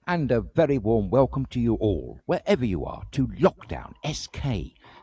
And a very warm welcome to you all, wherever you are, to Lockdown SK,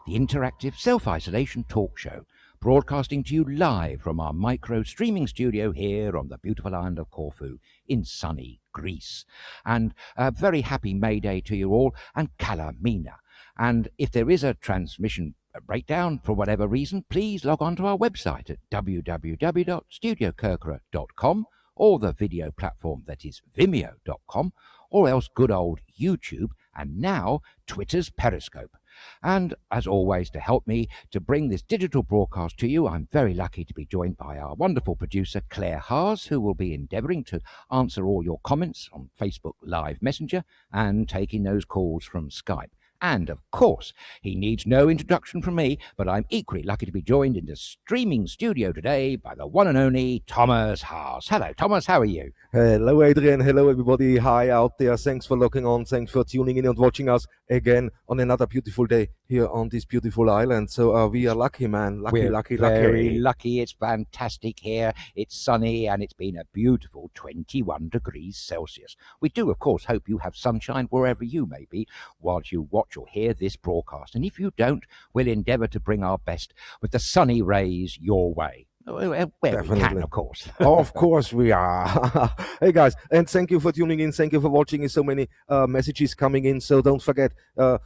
the interactive self-isolation talk show, broadcasting to you live from our micro streaming studio here on the beautiful island of Corfu in sunny Greece. And a very happy May Day to you all, and Kalamina. And if there is a transmission breakdown for whatever reason, please log on to our website at www.StudioKerkyra.com or the video platform that is Vimeo.com, or else good old YouTube, and now Twitter's Periscope. And as always, to help me to bring this digital broadcast to you, I'm very lucky to be joined by our wonderful producer, Claire Haas, who will be endeavouring to answer all your comments on Facebook Live Messenger and taking those calls from Skype. And, of course, he needs no introduction from me, but I'm equally lucky to be joined in the streaming studio today by the one and only Thomas Haas. Hello, Thomas, how are you? Hello, Adrian. Hello, everybody. Hi out there. Thanks for logging on. Thanks for tuning in and watching us again on another beautiful day here on this beautiful island. So we are lucky, man. We're very lucky. It's fantastic here. It's sunny and it's been a beautiful 21 degrees Celsius. We do, of course, hope you have sunshine wherever you may be whilst you watch or hear this broadcast. And if you don't, we'll endeavour to bring our best with the sunny rays your way. Where we can, of course. Of course we are. Hey, guys, and thank you for tuning in. Thank you for watching. So many messages coming in. So don't forget,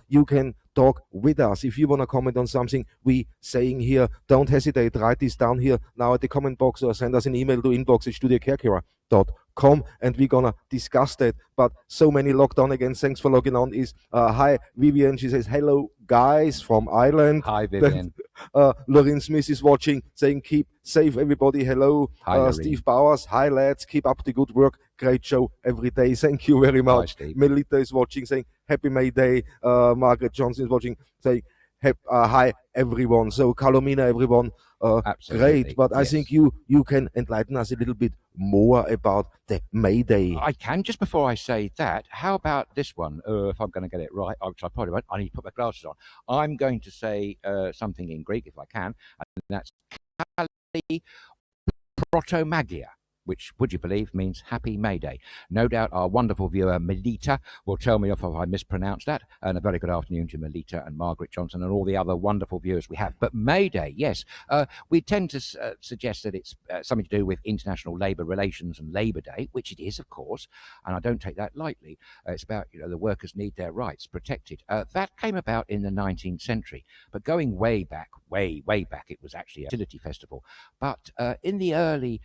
you can talk with us. If you want to comment on something we saying here, don't hesitate. Write this down here now at the comment box or send us an email to inbox@StudioKerkyra.com, and we're gonna discuss that. But so many logged on again. Thanks for logging on. Is hi Vivian. She says hello guys from Ireland. Hi Vivian. Lorraine Smith is watching, saying keep safe everybody. Hello. Hi, Steve Bowers. Hi lads. Keep up the good work. Great show every day. Thank you very much. Hi, Melita is watching, saying happy May Day. Margaret Johnson is watching, saying hi everyone. So Kalomina everyone. Great, but I think you can enlighten us a little bit more about the May Day. I can. Just before I say that, how about this one? If I'm going to get it right, which I probably won't, I need to put my glasses on. I'm going to say something in Greek, if I can, and that's Kali Protomagia, which, would you believe, means Happy May Day. No doubt our wonderful viewer, Melita, will tell me if I mispronounced that. And a very good afternoon to Melita and Margaret Johnson and all the other wonderful viewers we have. But May Day, yes, we tend to suggest that it's something to do with International Labour Relations and Labour Day, which it is, of course, and I don't take that lightly. It's about, the workers need their rights protected. That came about in the 19th century, but going way back, it was actually a utility festival. But in the early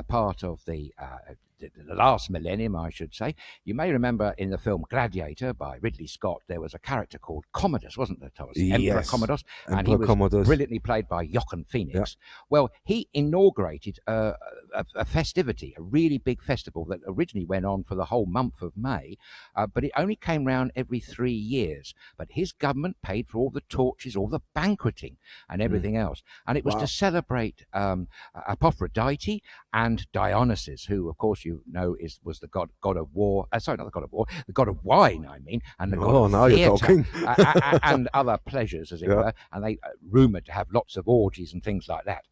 part of the last millennium, I should say, you may remember in the film Gladiator by Ridley Scott, there was a character called Commodus, wasn't there, Thomas? Yes. Emperor Commodus, and he was brilliantly played by Joaquin Phoenix. Yeah. Well, he inaugurated a festivity, a really big festival that originally went on for the whole month of May, but it only came round every 3 years. But his government paid for all the torches, all the banqueting and everything else. And it was to celebrate Aphrodite and Dionysus, who, of course, was the god of war. Sorry, not the god of war, the god of wine, I mean, and the god of theatre, and other pleasures, as it were. And they rumoured to have lots of orgies and things like that.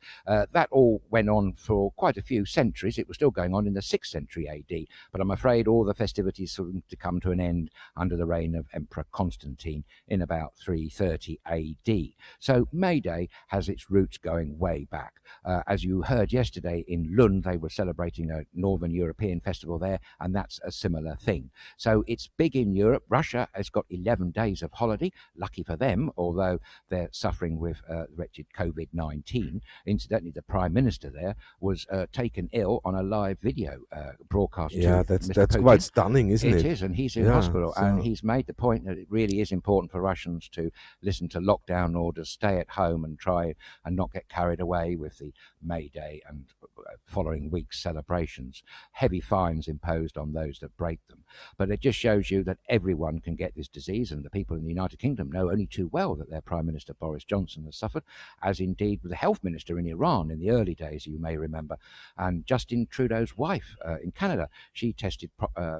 That all went on for quite a few centuries. It was still going on in the 6th century AD, but I'm afraid all the festivities seemed to come to an end under the reign of Emperor Constantine in about 330 AD. So May Day has its roots going way back. As you heard yesterday in Lund, they were celebrating a Northern European festival there, and that's a similar thing. So it's big in Europe. Russia has got 11 days of holiday, lucky for them, although they're suffering with wretched COVID-19. Incidentally, the Prime Minister there was taken ill on a live video broadcast. Yeah, that's quite stunning, isn't it? It is, and he's in hospital, and he's made the point that it really is important for Russians to listen to lockdown orders, stay at home and try and not get carried away with the May Day and following week's celebrations. Heavy fines imposed on those that break them. But it just shows you that everyone can get this disease, and the people in the United Kingdom know only too well that their Prime Minister Boris Johnson has suffered, as indeed with the health minister in Iran in the early days, you may remember. And Justin Trudeau's wife in Canada, she tested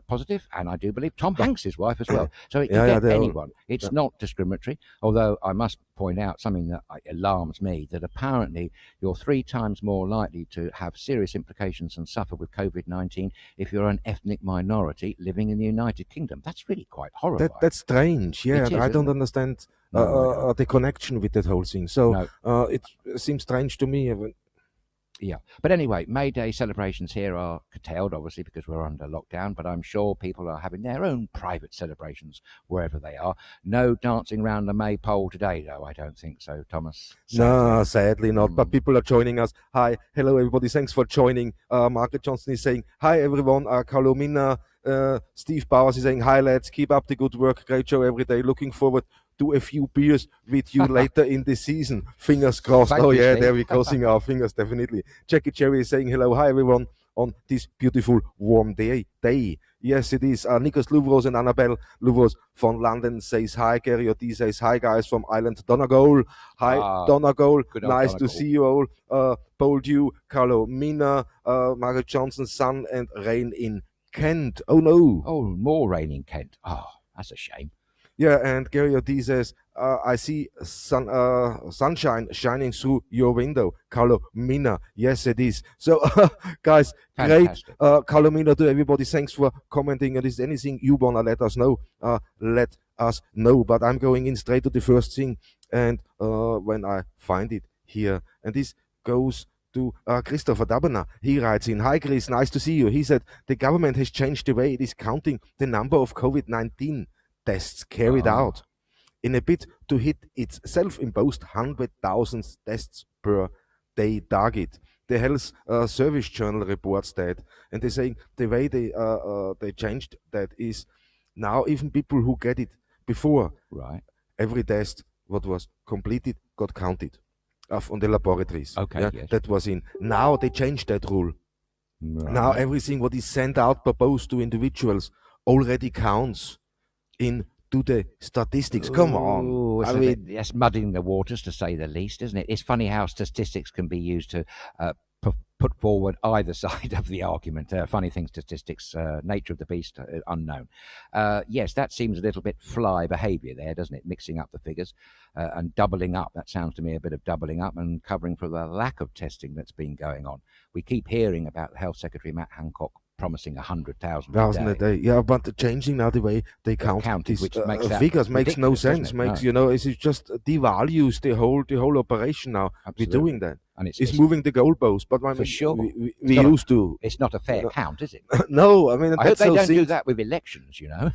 positive, and I do believe Tom Hanks's wife as well. So it can get anyone. It's not discriminatory, although I must point out something that alarms me, that apparently you're 3 times more likely to have serious serious implications and suffer with COVID-19 if you're an ethnic minority living in the United Kingdom. That's really quite horrifying. That's strange. Yeah, I don't understand the connection with that whole thing. So it seems strange to me. Yeah, but anyway, May Day celebrations here are curtailed, obviously, because we're under lockdown, but I'm sure people are having their own private celebrations wherever they are. No dancing around the maypole today, though, I don't think so, Thomas. No, sadly not, but people are joining us. Hi, hello, everybody. Thanks for joining. Margaret Johnson is saying, hi, everyone. Kalomina, Steve Bowers is saying, hi, lads. Keep up the good work. Great show every day. Looking forward to a few beers with you later in the season. Fingers crossed. Thank you, yeah, Steve. there we're crossing our fingers, definitely. Jackie Cherry is saying hello. Hi, everyone, on this beautiful warm day. Yes, it is. Nikos Louvros and Annabelle Louvros from London says hi. Gary Ortiz says hi, guys, from Island Donegal. Hi, Donegal. Nice Donegal. to see you all. Paul Dew, Carlo Mina, Margaret Johnson's son, and rain in Kent. Oh, no. Oh, more rain in Kent. Oh, that's a shame. Yeah, and Gary Ortiz says, I see sunshine shining through your window. Carlo Mina. Yes, it is. So, guys, fantastic. Great. Carlo Mina, to everybody, thanks for commenting. If there's anything you want to let us know, let us know. But I'm going in straight to the first thing, and when I find it here, and this goes to Christopher Dabana. He writes in, hi, Chris, nice to see you. He said, the government has changed the way it is counting the number of COVID-19 tests carried out in a bid to hit its self-imposed 100,000 tests per day target. The Health Service Journal reports that, and they're saying the way they changed that is now even people who get it before, every test what was completed got counted on the laboratories. Okay, yes. That was in. Now they changed that rule. Now everything what is sent out proposed to individuals already counts into the statistics. Come on. I mean, that's muddying the waters, to say the least, isn't it? It's funny how statistics can be used to put forward either side of the argument. Funny thing, statistics, nature of the beast, unknown. Yes, that seems a little bit fly behaviour there, doesn't it? Mixing up the figures and doubling up. That sounds to me a bit of doubling up and covering for the lack of testing that's been going on. We keep hearing about the Health Secretary, Matt Hancock, promising 100,000 a day. Yeah, but changing now the way they count these figures makes no sense. It just devalues the whole operation now. Absolutely. We're doing that. And it's moving the goalposts. But for sure, we used to. It's not a fair count, is it? No, I mean, I hope they don't do that with elections. Yeah,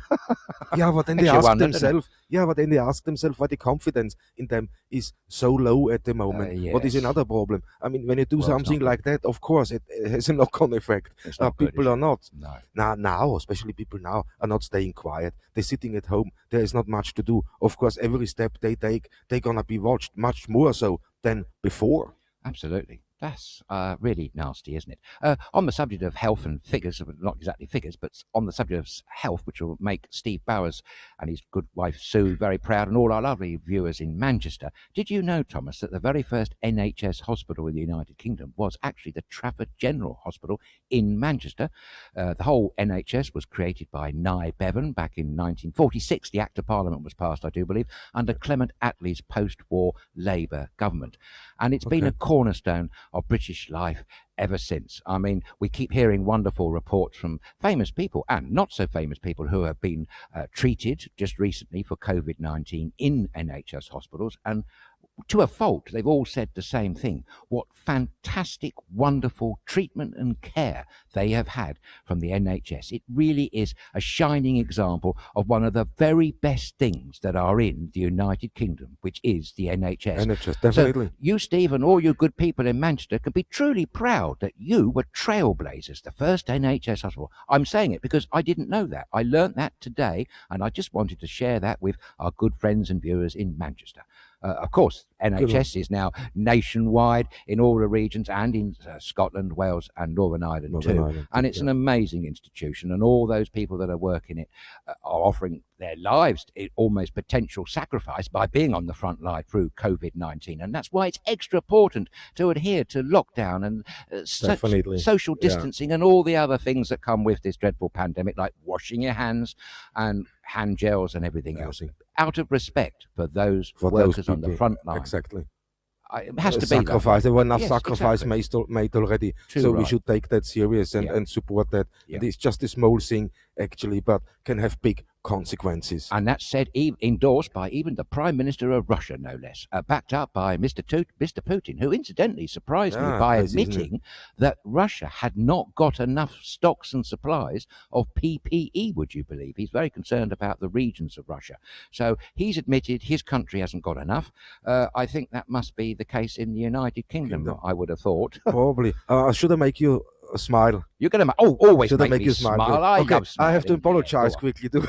but then they ask themselves. Yeah, but then they ask themselves why the confidence in them is so low at the moment. Yes. What is another problem? I mean, when you do something like that, of course, it has a knock-on effect. People are not. No. Now, especially people now, are not staying quiet. They're sitting at home. There is not much to do. Of course, every step they take, they're gonna be watched much more so than before. Absolutely. That's really nasty, isn't it? On the subject of health and figures, not exactly figures, but on the subject of health, which will make Steve Bowers and his good wife Sue very proud, and all our lovely viewers in Manchester. Did you know, Thomas, that the very first NHS hospital in the United Kingdom was actually the Trafford General Hospital in Manchester? The whole NHS was created by Nye Bevan back in 1946. The Act of Parliament was passed, I do believe, under Clement Attlee's post-war Labour government. And it's been a cornerstone of British life ever since. I mean, we keep hearing wonderful reports from famous people and not so famous people who have been treated just recently for COVID-19 in NHS hospitals, and to a fault, they've all said the same thing. What fantastic, wonderful treatment and care they have had from the NHS. It really is a shining example of one of the very best things that are in the United Kingdom, which is the NHS. NHS, definitely. So you, Steve, and all you good people in Manchester can be truly proud that you were trailblazers, the first NHS hospital. I'm saying it because I didn't know that. I learnt that today, and I just wanted to share that with our good friends and viewers in Manchester. Of course, NHS is now nationwide in all the regions and in Scotland, Wales and Northern Ireland too. And it's an amazing institution, and all those people that are working it are offering their lives, almost potential sacrifice, by being on the front line through COVID-19. And that's why it's extra important to adhere to lockdown and social distancing and all the other things that come with this dreadful pandemic, like washing your hands and hand gels and everything else, out of respect for those workers on the front line. Exactly. It has to sacrifice. be. There were enough sacrifice made already. So we should take that serious and support that. Yeah. It's just a small thing, actually, but can have big consequences. And that's said, endorsed by even the Prime Minister of Russia, no less, backed up by Mr. Putin, who incidentally surprised me by admitting that Russia had not got enough stocks and supplies of PPE, would you believe? He's very concerned about the regions of Russia. So he's admitted his country hasn't got enough. I think that must be the case in the United Kingdom. I would have thought. Probably. Should I make you smile? You're going to always Should make make you smile. I have to apologize quickly too.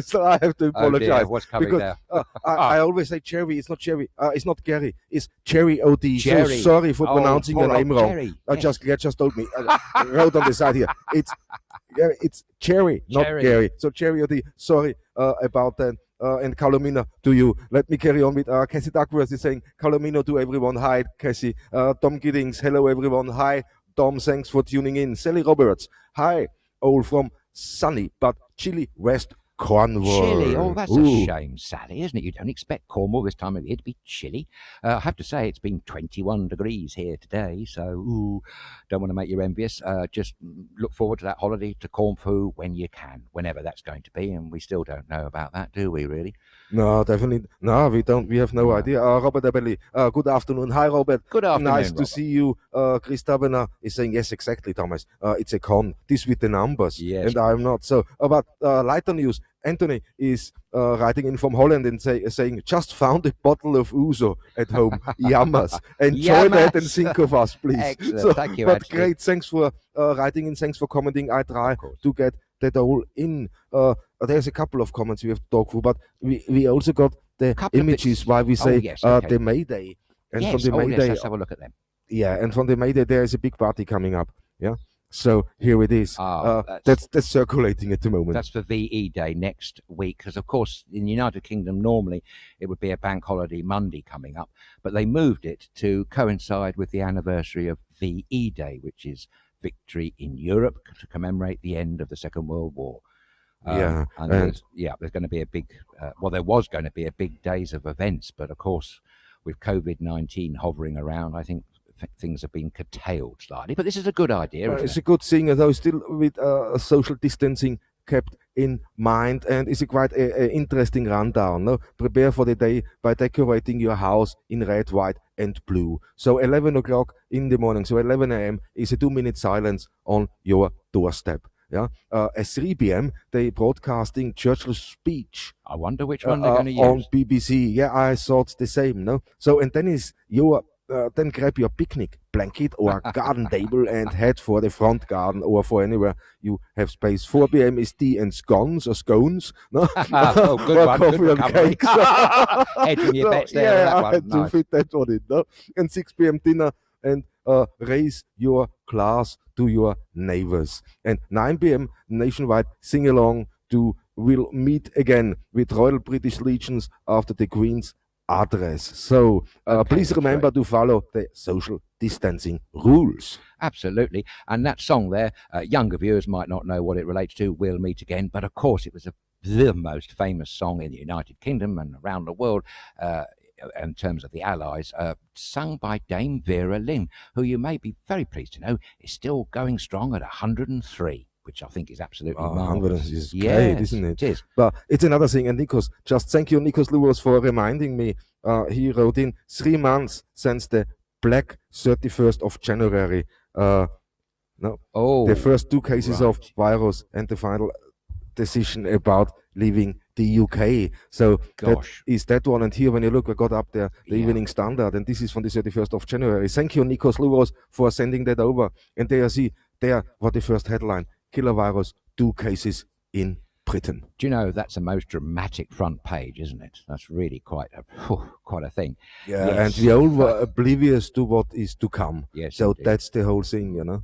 So I have to apologize. Oh dear, what's coming because I always say cherry. It's not cherry. It's not Gary. It's Cherry OD. So sorry for pronouncing your name wrong. Cherry. Just told me. I wrote on the side here. It's Cherry, not Gary. So Cherry OD. Sorry about that. And Calomino to you. Let me carry on with Cassie Duckworth is saying Calomino to everyone. Hi, Cassie. Tom Giddings. Hello, everyone. Hi. Tom, thanks for tuning in. Sally Roberts, hi, all from sunny but chilly West Cornwall. Chilly, that's a shame, Sally, isn't it? You don't expect Cornwall this time of year to be chilly. I have to say it's been 21 degrees here today, so don't want to make you envious. Just look forward to that holiday to Corfu when you can, whenever that's going to be, and we still don't know about that, do we, really? No, definitely. No, we don't. We have no idea. Robert Abelli, good afternoon. Hi, Robert. Good afternoon, Nice to see you. Chris Taberner is saying, yes, exactly, Thomas. It's a con. This with the numbers. Yes. And I'm not. So, about lighter news. Anthony is writing in from Holland and saying, just found a bottle of Ouzo at home. Yamas. Enjoy that and think of us, please. Excellent. Thank you, But great. Thanks for writing in. Thanks for commenting. I try to get that all in. There's a couple of comments we have to talk through, but we also got the images why we say the May Day. And from the May Day, let's have a look at them. Yeah, and from the May Day, there is a big party coming up. Yeah. So here it is. That's circulating at the moment. That's for VE Day next week, because of course in the United Kingdom normally it would be a bank holiday Monday coming up, but they moved it to coincide with the anniversary of VE Day, which is Victory in Europe, to commemorate the end of the Second World War. And there's going to be a big, there was going to be a big days of events, but of course with COVID-19 hovering around, I think things have been curtailed slightly. But this is a good idea. It's a good thing, though, still with social distancing kept in mind, and it's a quite a interesting rundown. No? Prepare for the day by decorating your house in red, white, and blue. So 11 o'clock in the morning, so 11 a.m. is a 2-minute silence on your doorstep. Yeah, at 3 p.m. they broadcasting Churchill's speech. I wonder which one they're going to use on BBC. Yeah, I thought the same. No, so and then is your then grab your picnic blanket or garden table and head for the front garden or for anywhere you have space. 4 p.m. is tea and scones or scones. No, good or one. Coffee Good and cakes. Hedging your bets there. Yeah, that I one. had to fit that one in. No, and 6 p.m. dinner and raise your glass to your neighbors. And 9 p.m. nationwide sing along to We'll Meet Again with Royal British Legions after the Queen's address. So please remember to follow the social distancing rules. Absolutely. And that song there, younger viewers might not know what it relates to, We'll Meet Again, but of course it was the most famous song in the United Kingdom and around the world in terms of the Allies, sung by Dame Vera Lynn, who you may be very pleased to know is still going strong at 103. Which I think is absolutely marvelous. Is great, isn't it? It is. But it's another thing, and Nikos, just thank you, Nikos Lewis, for reminding me. He wrote in 3 months since the Black 31st of January. The first 2 cases of virus and the final decision about leaving the UK. So that is that one. And here, when you look, I got up there the Evening Standard, and this is from the 31st of January. Thank you, Nikos Lewis, for sending that over. And there, what the first headline. Killer virus, 2 cases in Britain. Do you know that's the most dramatic front page, isn't it? That's really quite a thing. Yeah, yes. And we all were oblivious to what is to come. Yes, so indeed. That's the whole thing, you know.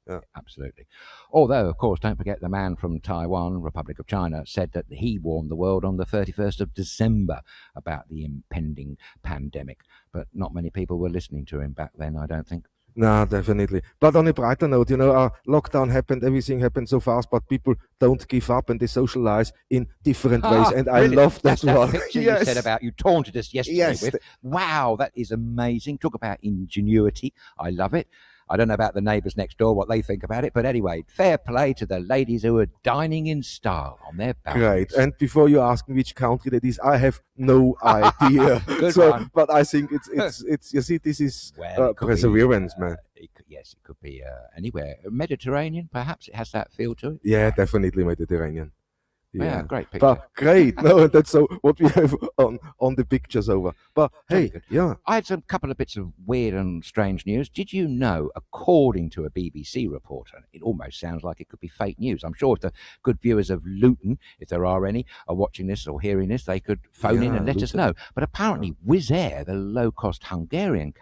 Yeah, absolutely. Although, of course, don't forget the man from Taiwan, Republic of China, said that he warned the world on the 31st of December about the impending pandemic. But not many people were listening to him back then, I don't think. No, definitely. But on a brighter note, lockdown happened, everything happened so fast, but people don't give up and they socialize in different ways. And I love that one. That picture you said about, you taunted us yesterday with. Wow, that is amazing. Talk about ingenuity. I love it. I don't know about the neighbours next door, what they think about it. But anyway, fair play to the ladies who are dining in style on their balconies. Great. And before you ask me which country that is, I have no idea. Good one. But I think it's you see, this is perseverance, man. Yes, it could be anywhere. Mediterranean, perhaps it has that feel to it. Yeah, definitely Mediterranean. Yeah, great picture. But great. No, that's so what we have on the pictures over. But hey, yeah. I had a couple of bits of weird and strange news. Did you know, according to a BBC reporter, it almost sounds like it could be fake news. I'm sure if the good viewers of Luton, if there are any, are watching this or hearing this, they could phone in and let us know. But apparently Wizz Air, the low-cost Hungarian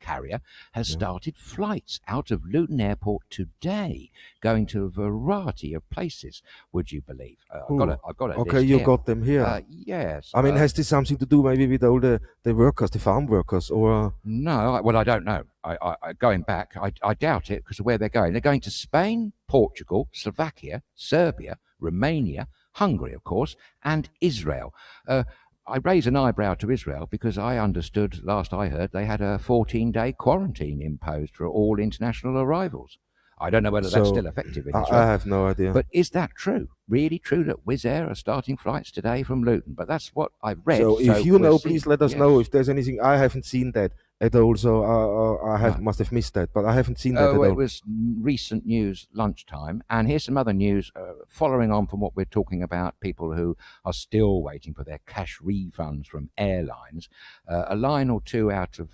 carrier, has started flights out of Luton Airport today, going to a variety of places. Would you believe? I've got a okay, list you here. got them here. Yes. I mean, has this something to do maybe with all the workers, the farm workers, or? No, well, I don't know. I going back, I doubt it because of where they're going. They're going to Spain, Portugal, Slovakia, Serbia, Romania, Hungary, of course, and Israel. I raise an eyebrow to Israel because I understood, last I heard, they had a 14-day quarantine imposed for all international arrivals. I don't know whether that's still effective in Israel. I have no idea. But is that true? Really true that Wizz Air are starting flights today from Luton? But that's what I've read. So if you know, please let us know if there's anything. I haven't seen that at all, so must have missed that, but I haven't seen that at all. It was recent news, lunchtime, and here's some other news following on from what we're talking about, people who are still waiting for their cash refunds from airlines. A line or two out of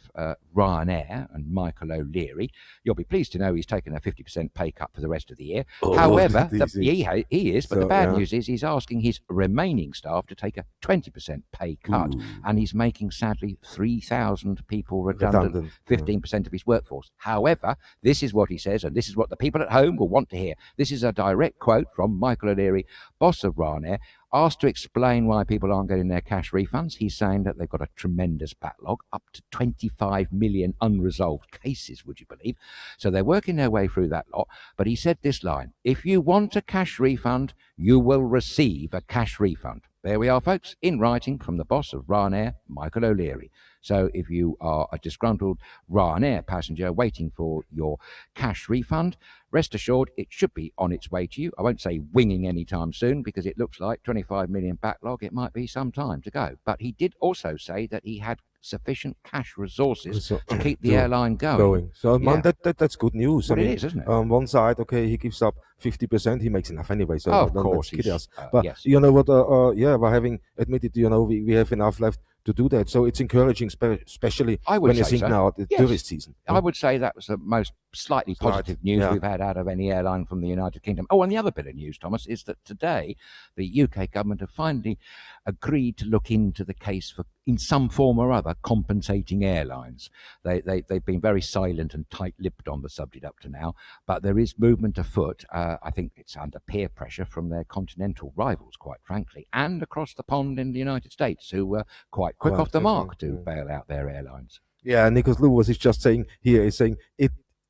Ryanair and Michael O'Leary. You'll be pleased to know he's taken a 50% pay cut for the rest of the year. However, he is, but the bad news is he's asking his remaining staff to take a 20% pay cut, and he's making, sadly, 3,000 people redundant, 15% of his workforce. However, this is what he says, and this is what the people at home will want to hear. This is a direct quote from Michael O'Leary, boss of Ryanair. Asked to explain why people aren't getting their cash refunds, he's saying that they've got a tremendous backlog, up to 25 million unresolved cases, would you believe? So they're working their way through that lot. But he said this line: if you want a cash refund, you will receive a cash refund. There we are, folks, in writing from the boss of Ryanair, Michael O'Leary. So if you are a disgruntled Ryanair passenger waiting for your cash refund, rest assured it should be on its way to you. I won't say winging anytime soon because it looks like 25 million backlog. It might be some time to go. But he did also say that he had sufficient cash resources to keep the airline going. So that's good news. Well, I mean, it is, isn't it? On one side, okay, he gives up 50%. He makes enough anyway. So of course, but yes. you know what? By having admitted, we have enough left to do that. So it's encouraging, especially when you think now the tourist season. I would say that was the most slightly positive news we've had out of any airline from the United Kingdom. Oh, and the other bit of news, Thomas, is that today the UK government have finally agreed to look into the case for, in some form or other, compensating airlines. They've been very silent and tight-lipped on the subject up to now, but there is movement afoot. I think it's under peer pressure from their continental rivals, quite frankly, and across the pond in the United States, who were quite quick off the mark to bail out their airlines. Yeah, Nicholas Lewis is just saying here,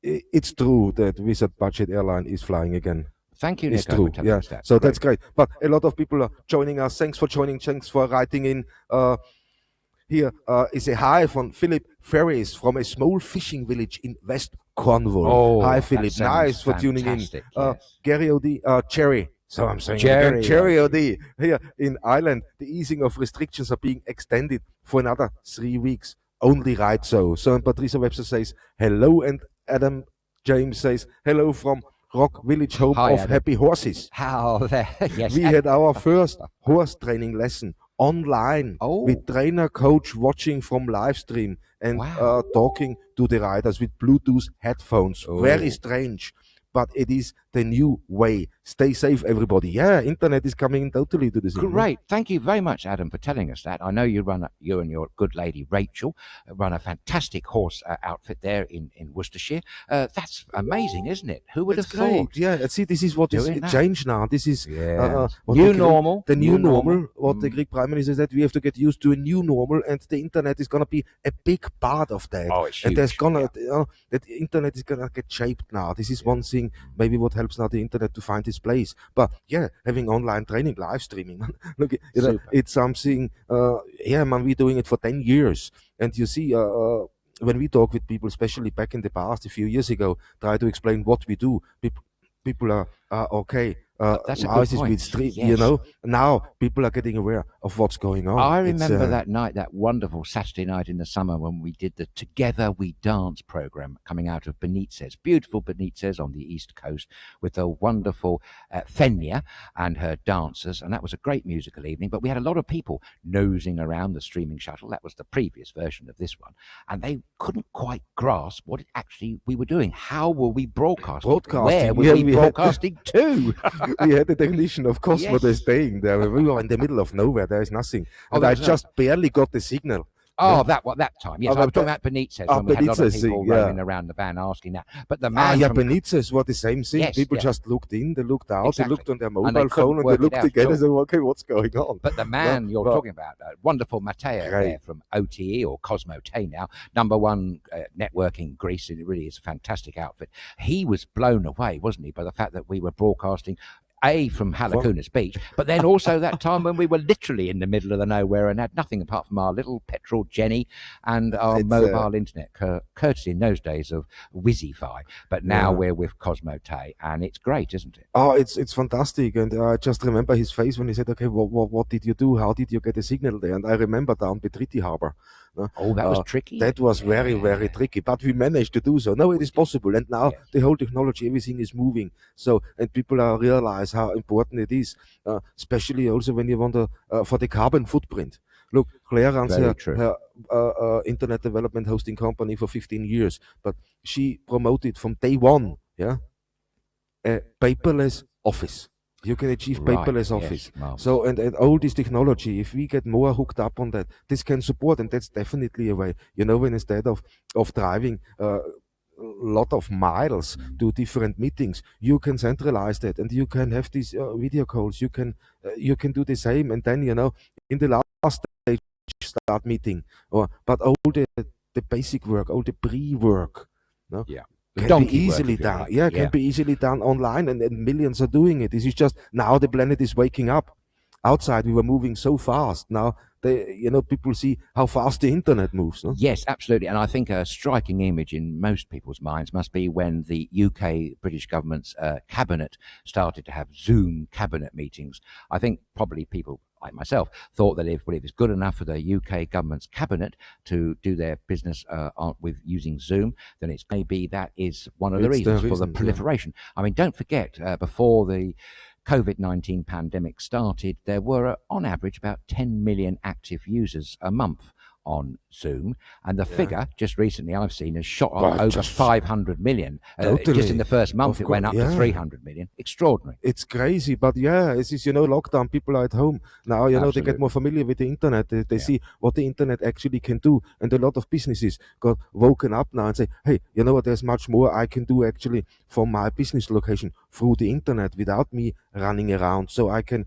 it's true that Wizz Budget Airline is flying again. Thank you, Nico. So that's great. But a lot of people are joining us. Thanks for joining. Thanks for writing in. Here is a hi from Philip Ferris from a small fishing village in West Cornwall. Oh, hi, Philip. Nice for tuning in. Gary O'D, Cherry. So I'm saying Cherry O'D here in Ireland. The easing of restrictions are being extended for another 3 weeks. Only right so. So, and Patricia Webster says hello, and Adam James says hello from Rock Village, home of Adam. Happy Horses. How there? Yes. We had our first horse training lesson online with trainer coach watching from live stream and talking to the riders with Bluetooth headphones. Very strange, but it is the new way. Stay safe, everybody. Yeah, internet is coming totally to this. Great. Thank you very much, Adam, for telling us that. I know you and your good lady Rachel run a fantastic horse outfit there in Worcestershire. That's amazing, isn't it? Who would have thought? Yeah, see, this is what is changed now. This is new normal. The new normal. What the Greek Prime Minister said, we have to get used to a new normal, and the internet is going to be a big part of that. Oh, it's huge. And there's that internet is going to get shaped now. This is one thing, maybe what helps now the internet to find its place. But yeah, having online training, live streaming, look, it's something, man, we're doing it for 10 years. And you see, when we talk with people, especially back in the past, a few years ago, try to explain what we do, people are okay. That's a good point. With stream, you know, now people are getting aware of what's going on. I remember that night, that wonderful Saturday night in the summer when we did the Together We Dance program coming out of Benitez, beautiful Benitez on the East Coast with a wonderful Fenya and her dancers. And that was a great musical evening. But we had a lot of people nosing around the streaming shuttle. That was the previous version of this one. And they couldn't quite grasp what actually we were doing. How were we broadcasting? Where were we broadcasting to? We had a technician, of course, but they're staying there. We were in the middle of nowhere. There is nothing. And I just barely got the signal. Oh, that time. Yes, I was talking about Benitez when we had a lot of people roaming around the van asking that. But the man Benitez was the same thing. Yes, people just looked in, they looked out, they looked on their mobile phone, and they looked together and said, okay, what's going on? But the man you're talking about, wonderful Matteo there from OTE or Cosmote now, #1 network in Greece. It really is a fantastic outfit. He was blown away, wasn't he, by the fact that we were broadcasting from Halicunas Beach, but then also that time when we were literally in the middle of the nowhere and had nothing apart from our little petrol Jenny and our mobile internet, courtesy in those days of Wi-Fi. But now we're with Cosmote, and it's great, isn't it? Oh, it's fantastic. And I just remember his face when he said, okay, what did you do? How did you get a signal there? And I remember down Petriti Harbor. Oh, that was tricky. That was very, very tricky, but we managed to do so. No, it is possible. And now the whole technology, everything is moving. So, and people realize how important it is, especially also when you want to, for the carbon footprint. Look, Claire runs her internet development hosting company for 15 years, but she promoted from day one, a paperless office. You can achieve paperless office. So, and all this technology, if we get more hooked up on that, this can support, and that's definitely a way. You know, when instead of driving a lot of miles to different meetings, you can centralize that, and you can have these video calls. You can do the same, and then, you know, in the last stage, start meeting. But all the basic work, all the pre-work, can be easily done. Can be easily done online, and millions are doing it. This is just now the planet is waking up. Outside, we were moving so fast. Now, people see how fast the internet moves. No? Yes, absolutely. And I think a striking image in most people's minds must be when the UK British government's cabinet started to have Zoom cabinet meetings. I think probably people like myself thought that if it's good enough for the UK government's cabinet to do their business with using Zoom, then it's maybe that is one of the reasons for the proliferation. I mean, don't forget, before the COVID-19 pandemic started, there were on average about 10 million active users a month on Zoom, and the figure just recently I've seen has shot up over 500 million. Just in the first month it went up to 300 million. Extraordinary. It's crazy, but it is, lockdown, people are at home now, they get more familiar with the internet. They see what the internet actually can do, and a lot of businesses got woken up now and say, hey, you know what, there's much more I can do actually from my business location through the internet without me running around. So I can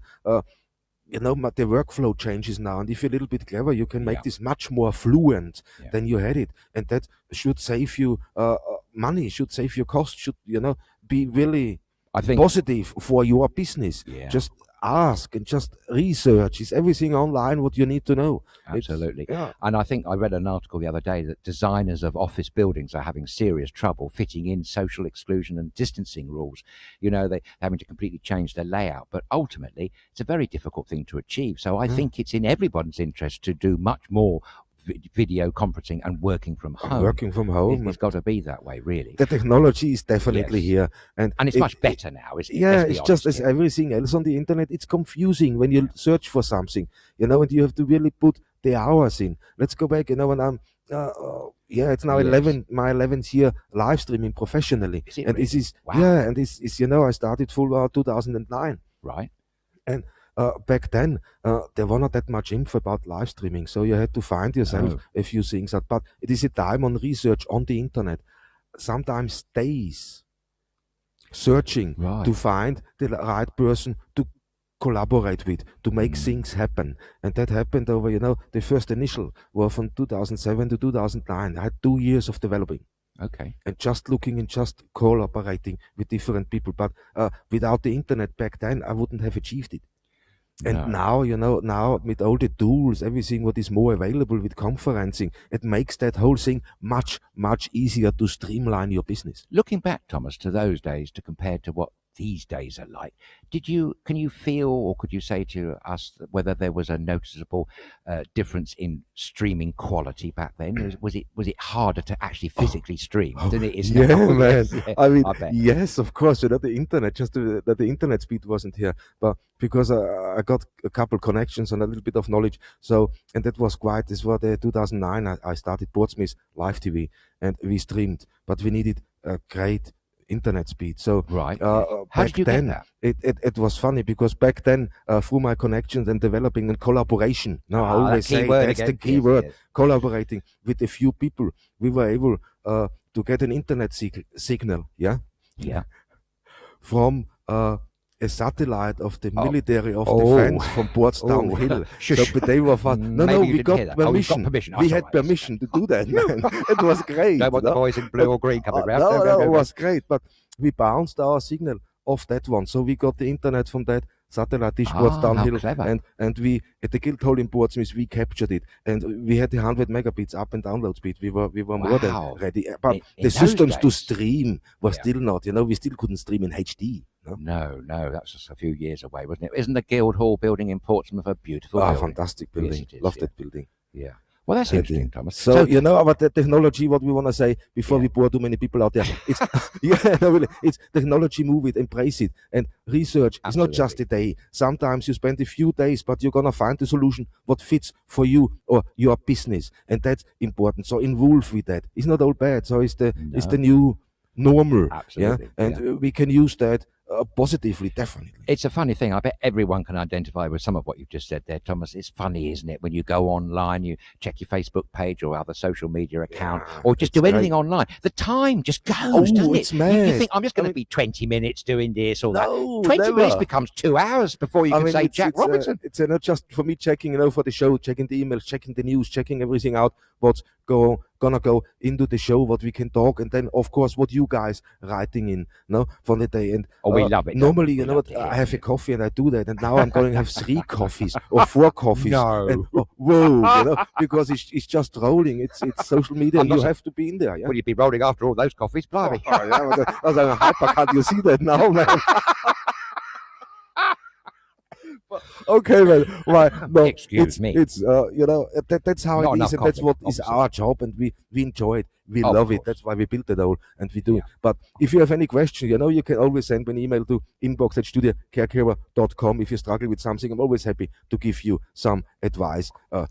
the workflow changes now, and if you're a little bit clever, you can make this much more fluent than you had it, and that should save you money, should save you cost, should be really positive for your business. Just ask and just research. Is everything online what you need to know? Absolutely. And I think I read an article the other day that designers of office buildings are having serious trouble fitting in social exclusion and distancing rules. They're having to completely change their layout, but ultimately it's a very difficult thing to achieve. So I think it's in everyone's interest to do much more video conferencing and working from home. It's got to be that way, really. The technology is definitely here, and it's much better now, isn't it? It's just as everything else on the internet. It's confusing when you search for something, and you have to really put the hours in. Let's go back, when I'm Yeah, it's now my 11th year live streaming professionally. Is it and really? this is Wow. and this is, you know, I started full 2009. Right. And back then, there were not that much info about live streaming, so you had to find yourself a few things. But it is a time on research on the internet, sometimes days, searching to find the right person to collaborate with, to make things happen. And that happened over, you know, the first initial were from 2007 to 2009. I had 2 years of developing. Okay. And just looking and just collaborating with different people. But without the internet back then, I wouldn't have achieved it. And now, you know, now with all the tools, everything what is more available with conferencing, it makes that whole thing much, much easier to streamline your business. Looking back, Thomas, to those days to compare to what these days are like, can you feel, or could you say to us whether there was a noticeable difference in streaming quality back then? Was it harder to actually physically stream than it is now? Yeah, man. Yeah, I mean, I bet. yes, of course. You know, the internet, just that the internet speed wasn't here, but because I got a couple connections and a little bit of knowledge. So, and that was this was the 2009. I started Portsmouth Live TV, and we streamed, but we needed a great internet speed. So How did you then, get that? it was funny because back then, through my connections and developing and collaboration, now I always say that's the key word, collaborating with a few people, we were able to get an internet signal, from a satellite of the military of defense from Portsdown Hill. So, but they were fun. No, we got permission. We had permission to do that, man. It was great. Don't want the boys in blue or green coming round. No, it was great. But we bounced our signal off that one. So we got the internet from that satellite dish Portsdown Hill. And we, at the Guildhall in Portsmouth, we captured it. And we had the 100 megabits up and download speed. We were more than ready. But the systems to stream were still not, you know, we still couldn't stream in HD. No, that's just a few years away, wasn't it? Isn't the Guildhall building in Portsmouth a beautiful building? Fantastic building. Yes, Love that building. Yeah. Well, that's interesting, Thomas. So, you know, about the technology, what we want to say before we bore too many people out there. It's it's technology, move it, embrace it. And research is not just a day. Sometimes you spend a few days, but you're going to find the solution what fits for you or your business. And that's important. So involve with that. It's not all bad. So it's the new normal. Absolutely. And we can use that positively, definitely. It's a funny thing. I bet everyone can identify with some of what you've just said there, Thomas. It's funny, isn't it? When you go online, you check your Facebook page or other social media account, or just do anything online. The time just goes, doesn't it? It's mad. You think, I'm just going to be 20 minutes doing this or that. 20 minutes becomes 2 hours before you can say Jack Robinson. It's not just for me checking, you know, for the show, checking the emails, checking the news, checking everything out, what's gonna go into the show, what we can talk, and then of course what you guys writing in, for the day. And we love it. Normally, you know what, I have a coffee and I do that, and now I'm going to have 3 coffees or 4 coffees. No. And, because it's just rolling. It's social media, and you have to be in there. Will you be rolling after all those coffees, blimey? I was like, hyper, can't you see that now, man? Okay, man. Right. No, Excuse me. It's you know, that's how it is, and that's what is our job, and we enjoy it. We love it. That's why we built it all, and we do it. But if you have any questions, you know, you can always send me an email to inbox@studiokerkyra.com. If you struggle with something, I'm always happy to give you some advice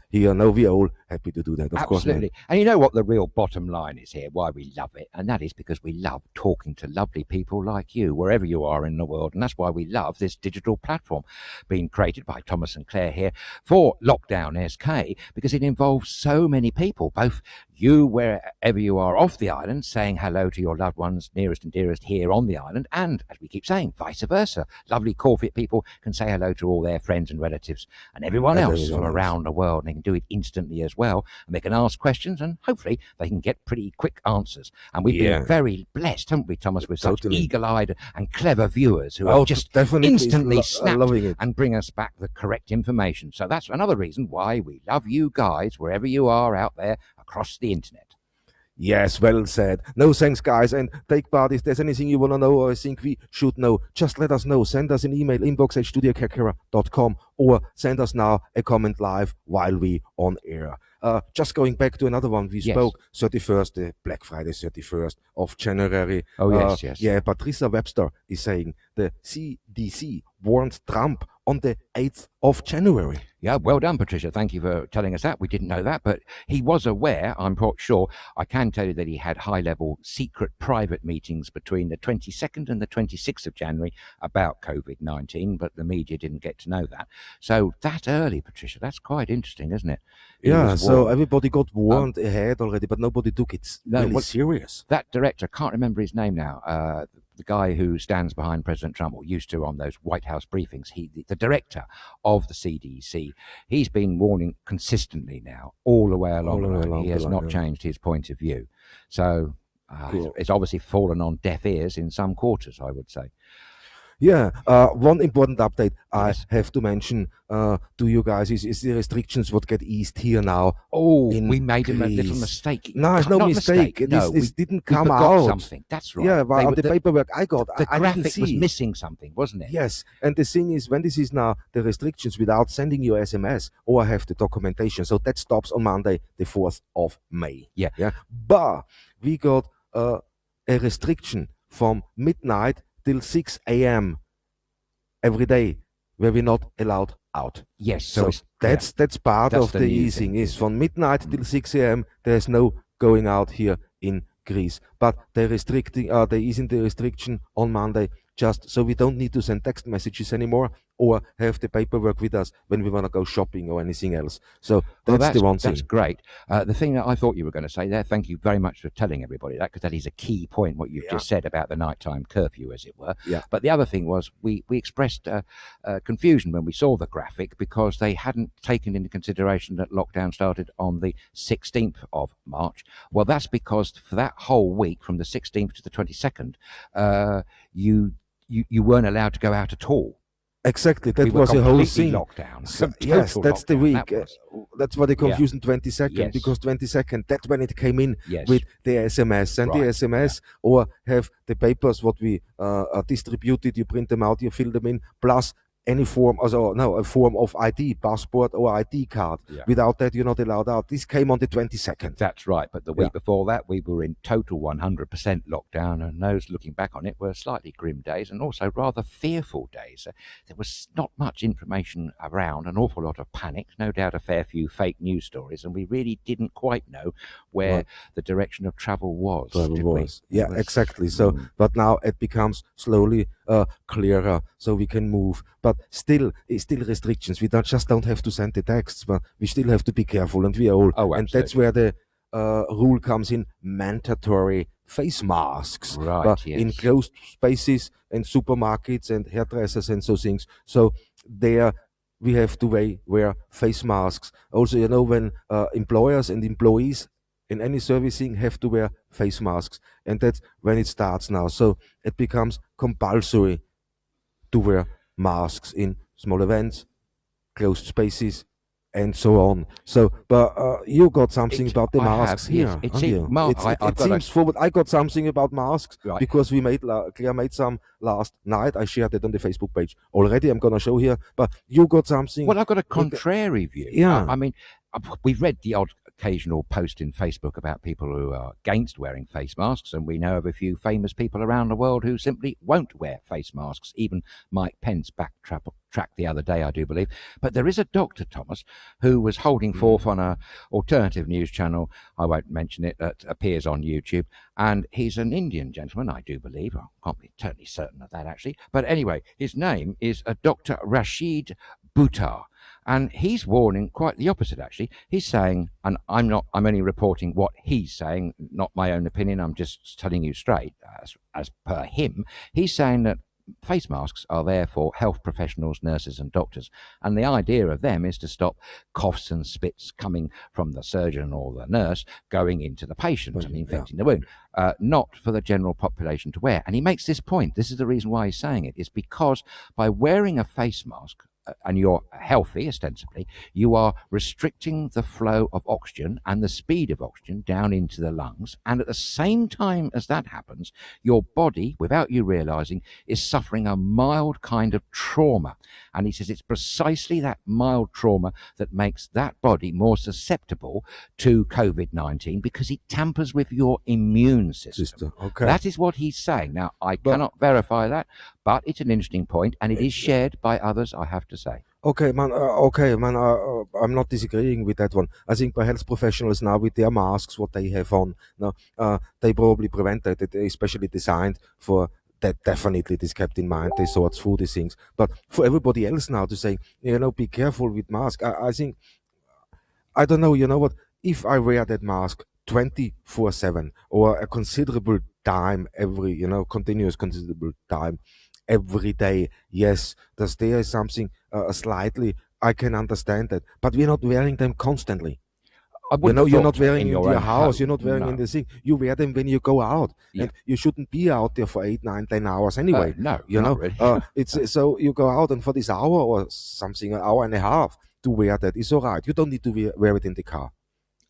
here. No, we're all happy to do that, of course. Absolutely. And you know what the real bottom line is here, why we love it, and that is because we love talking to lovely people like you, wherever you are in the world, and that's why we love this digital platform being created by Thomas and Claire here for Lockdown SK, because it involves so many people, both you, wherever you are off the island, saying hello to your loved ones nearest and dearest here on the island, and, as we keep saying, vice versa. Lovely Corfu people can say hello to all their friends and relatives and everyone else from around the world, and they can do it instantly as well, and they can ask questions, and hopefully they can get pretty quick answers. And we've been very blessed, haven't we, Thomas, with such eagle-eyed and clever viewers who just instantly snap and bring us back the correct information. So that's another reason why we love you guys, wherever you are out there across the internet. Yes, well said. No, thanks, guys. And take part. If there's anything you want to know or think we should know, just let us know. Send us an email, inbox@studiokerkyra.com, or send us now a comment live while we on air. Just going back to another one, we spoke 31st, Black Friday, 31st of January. Oh, yes. Yeah, Patricia Webster is saying the CDC warned Trump on the 8th of January. Yeah, well done, Patricia. Thank you for telling us that. We didn't know that, but he was aware, I'm quite sure. I can tell you that he had high-level secret private meetings between the 22nd and the 26th of January about COVID-19, but the media didn't get to know that. So that early, Patricia, that's quite interesting, isn't it? Yeah, so everybody got warned ahead already, but nobody took it really serious. That director, I can't remember his name now, the guy who stands behind President Trump, or used to on those White House briefings, the director of the CDC, he's been warning consistently now, all the way along. He has not changed his point of view. So cool. It's obviously fallen on deaf ears in some quarters, I would say. Yeah, one important update I have to mention to you guys is the restrictions what get eased here now. Oh, we made a little mistake. No, it's no mistake. This didn't come out. Something. That's right. Yeah, well, the paperwork I got, the graphic was missing something, wasn't it? Yes, and the thing is, when this is now the restrictions without sending you SMS, or I have the documentation, so that stops on Monday, the 4th of May. Yeah. But we got a restriction from midnight till 6 a.m. every day, where we're not allowed out. Yes, so that's part of the easing. Is from midnight till 6 a.m. there's no going out here in Greece, but they're easing the restriction on Monday, just so we don't need to send text messages anymore or have the paperwork with us when we want to go shopping or anything else. So that's the one thing. That's great. The thing that I thought you were going to say there, thank you very much for telling everybody that, because that is a key point, what you've just said about the nighttime curfew, as it were. Yeah. But the other thing was we expressed confusion when we saw the graphic, because they hadn't taken into consideration that lockdown started on the 16th of March. Well, that's because for that whole week, from the 16th to the 22nd, you weren't allowed to go out at all. Exactly, that was a whole thing. Lockdown. So, yes, that's the week. That's why they confused in 22nd, because 22nd, that's when it came in with the SMS. And the SMS, or have the papers what we distributed, you print them out, you fill them in, plus any form, a form of ID, passport or ID card. Without that, you're not allowed out. This came on the 22nd. That's right. But the week before that, we were in total 100% lockdown, and those looking back on it were slightly grim days, and also rather fearful days. There was not much information around, an awful lot of panic, no doubt a fair few fake news stories, and we really didn't quite know where the direction of travel was. Yeah, exactly. So, but now it becomes slowly clearer, so we can move. But still restrictions. We just don't have to send the texts, but we still have to be careful, and we are all. Oh, and that's where the rule comes in: mandatory face masks. Right. But in closed spaces and supermarkets and hairdressers and so things. So there we have to wear face masks. Also, when employers and employees in any servicing have to wear face masks, and that's when it starts now. So it becomes compulsory to wear masks in small events, closed spaces, and so on. So, but you got something about the masks here. It seems forward. I got something about masks because we Claire made some last night. I shared it on the Facebook page already. I'm gonna show here, but you got something. Well, I've got a contrary view. Yeah, I mean, we've read the odd occasional post in Facebook about people who are against wearing face masks, and we know of a few famous people around the world who simply won't wear face masks. Even Mike Pence backtracked the other day, I do believe. But there is a doctor, Thomas, who was holding forth on a alternative news channel, I won't mention it, that appears on YouTube, and he's an Indian gentleman, I do believe. I can't be totally certain of that, actually. But anyway, his name is Dr. Rashid Buttar. And he's warning quite the opposite, actually. He's saying, and I'm only reporting what he's saying, not my own opinion, I'm just telling you straight, as per him. He's saying that face masks are there for health professionals, nurses and doctors. And the idea of them is to stop coughs and spits coming from the surgeon or the nurse going into the patient and infecting the wound, not for the general population to wear. And he makes this point, this is the reason why he's saying it, is because by wearing a face mask, and you're healthy, ostensibly, you are restricting the flow of oxygen and the speed of oxygen down into the lungs. And at the same time as that happens, your body, without you realizing, is suffering a mild kind of trauma. And he says it's precisely that mild trauma that makes that body more susceptible to COVID-19, because it tampers with your immune system. Okay. That is what he's saying. Now, I cannot verify that, but it's an interesting point, and it is shared by others, I have to to say. Okay, man. I'm not disagreeing with that one. I think by health professionals now with their masks, what they have on, now, they probably prevent that. They're especially designed for that. Definitely, this kept in mind. They sort through these things. But for everybody else now to say, be careful with mask. I think, I don't know. You know what? If I wear that mask 24/7 or a considerable time every, continuous considerable time every day, yes, there is something slightly, I can understand that, but we're not wearing them constantly. You're not wearing in your house, you're not wearing in the thing. You wear them when you go out, and you shouldn't be out there for 8, 9, 10 hours anyway. No, really. It's so you go out, and for this hour or something, an hour and a half to wear that is all right. You don't need to wear it in the car.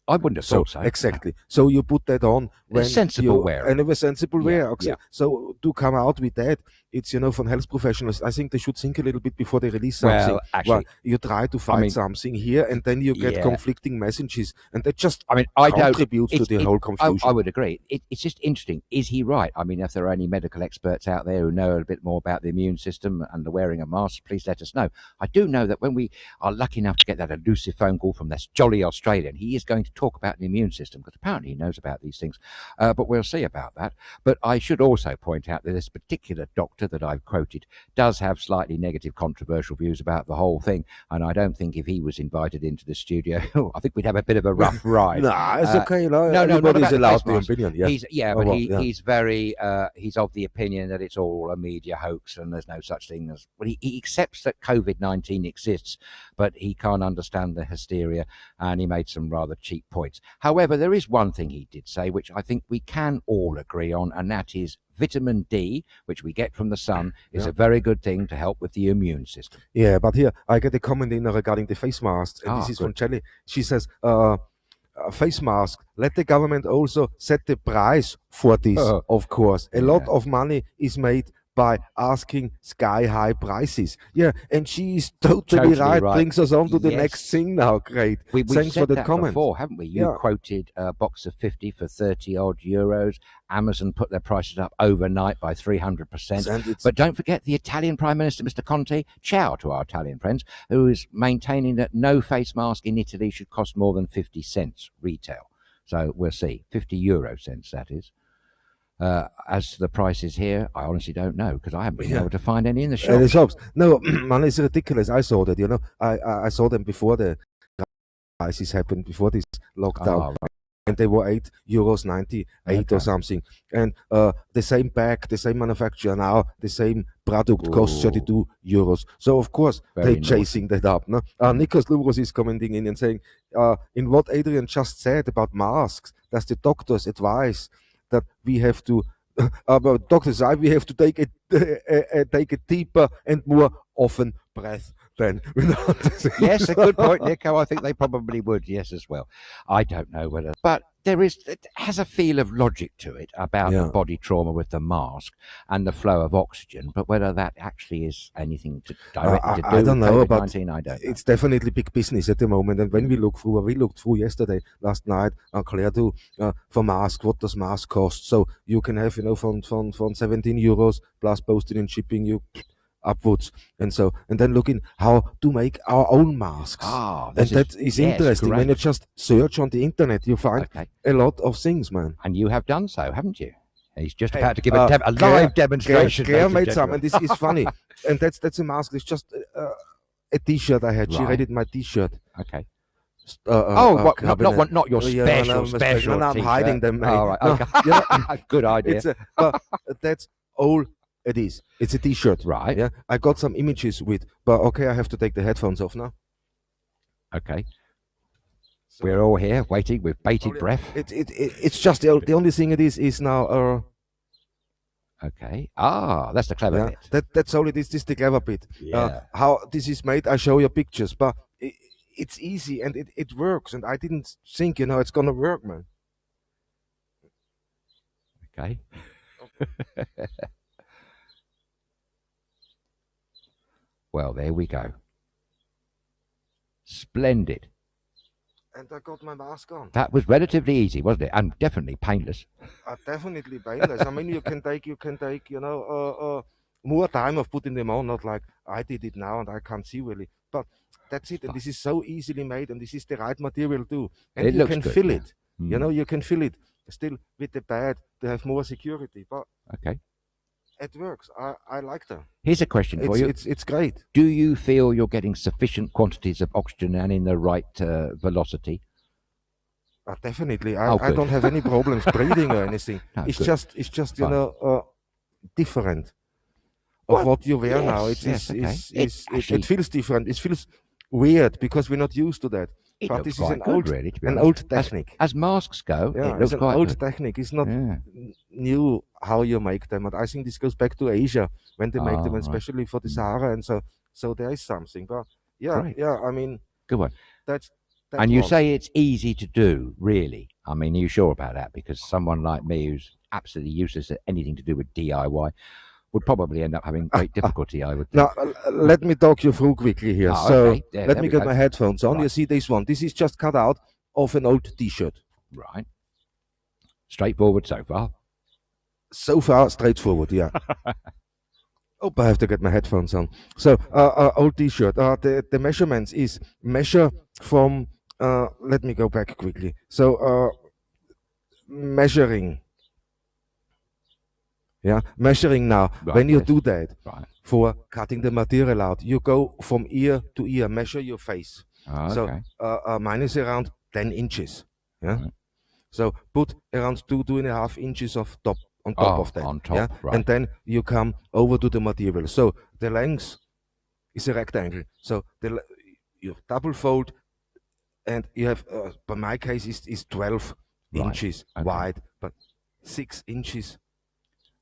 I wouldn't have thought so. Exactly. So you put that on when sensible wear. And it was sensible wear. Okay. So to come out with that, it's from health professionals. I think they should think a little bit before they release something. Well, actually, you try to find something here, and then you get conflicting messages, and that just contributes to the whole confusion. I would agree. It's just interesting. Is he right? I mean, if there are any medical experts out there who know a bit more about the immune system and the wearing of masks, please let us know. I do know that when we are lucky enough to get that elusive phone call from this jolly Australian, he is going to talk about the immune system, because apparently he knows about these things, but we'll see about that. But I should also point out that this particular doctor that I've quoted does have slightly negative, controversial views about the whole thing, and I don't think if he was invited into the studio, I think we'd have a bit of a rough ride. No, it's okay. Everybody's allowed their opinion. He's very he's of the opinion that it's all a media hoax and there's no such thing as. Well, he accepts that COVID-19 exists, but he can't understand the hysteria, and he made some rather cheap points. However, there is one thing he did say, which I think we can all agree on, and that is vitamin D, which we get from the sun, is a very good thing to help with the immune system. Yeah, but here, I get a comment in regarding the face masks, and this is from Jelly. She says, face mask, let the government also set the price for this, of course. A lot of money is made by asking sky-high prices. Yeah, and she is totally right. Brings us on to the next thing now. Great. Thanks for the comment. Before, haven't we? You quoted a box of 50 for 30-odd euros. Amazon put their prices up overnight by 300%. But don't forget the Italian Prime Minister, Mr. Conte, ciao to our Italian friends, who is maintaining that no face mask in Italy should cost more than 50 cents retail. So we'll see. 50 euro cents, that is. As the prices here, I honestly don't know, because I haven't been able to find any in the shops. No, man, it's ridiculous. I saw that, I saw them before the crisis happened, before this lockdown. Right. And they were €8.98 or something. And the same bag, the same manufacturer now, the same product costs €32. So, of course, they're chasing that up. No? Nikos Lubros is commenting in and saying, in what Adrian just said about masks, does the doctor's advice that we have to, we have to take a deeper and more often breath then. Yes, a good point, Nico. I think they probably would, yes, as well. I don't know whether, but it has a feel of logic to it about the body trauma with the mask and the flow of oxygen, but whether that actually is anything directly to do with COVID-19, I don't know. It's definitely big business at the moment. And when we looked through yesterday, last night, Claire too, for mask, what does mask cost? So you can have, from €17 plus postage and shipping, upwards, and then looking how to make our own masks. And that is interesting. When you just search on the internet, you find a lot of things, man. And you have done so, haven't you? He's just about to give a live demonstration. Claire made some, and this is funny. And that's a mask. It's just a T-shirt I had. She rated my T-shirt. Okay. Not your special. No, I'm hiding them. All right. Okay. Good idea. That's all. It is. It's a T-shirt. Right. Yeah. I got some images with, but okay, I have to take the headphones off now. Okay. So we're all here waiting with bated breath. It's just the only thing it is now. Okay. That's the clever bit. That's all it is. This is the clever bit. Yeah. How this is made, I show you pictures, but it's easy and it works. And I didn't think, it's gonna work, man. Okay. Well, there we go. Splendid. And I got my mask on. That was relatively easy, wasn't it? And definitely painless. Definitely painless. I mean, you can take, more time of putting them on, not like I did it now and I can't see really. But that's it. And this is so easily made, and this is the right material too. And you can feel it. You know, you can feel it. Still with the pad, they have more security. But okay, it works. I like that. Here's a question for you. It's great. Do you feel you're getting sufficient quantities of oxygen and in the right velocity? Definitely. I don't have any problems breathing or anything. No, it's just you know, different of what you wear now. It feels different. It feels weird because we're not used to that. But this is an old technique. As masks go, it looks an old technique. It's not new how you make them. And I think this goes back to Asia when they make them, especially for the Sahara. And so there is something. But I mean, good one. That's and you say it's easy to do, really? I mean, are you sure about that? Because someone like me who's absolutely useless at anything to do with DIY would probably end up having great difficulty, I would think. Now, let me talk you through quickly here. Let me get my headphones on. Right. You see this one. This is just cut out of an old T-shirt. Right. Straightforward so far. So far, straightforward, yeah. Oh, I have to get my headphones on. So, old T-shirt. The measurements is measure from, let me go back quickly. So, measuring. Yeah, measuring now. Right, when you do that for cutting the material out, you go from ear to ear, measure your face. So mine is around 10 inches. Yeah. Right. So put around 2.5 inches of top on top of that. On top, yeah? Right. And then you come over to the material. So the length is a rectangle. So you double fold, and you have, by my case, is 12 inches wide, but 6 inches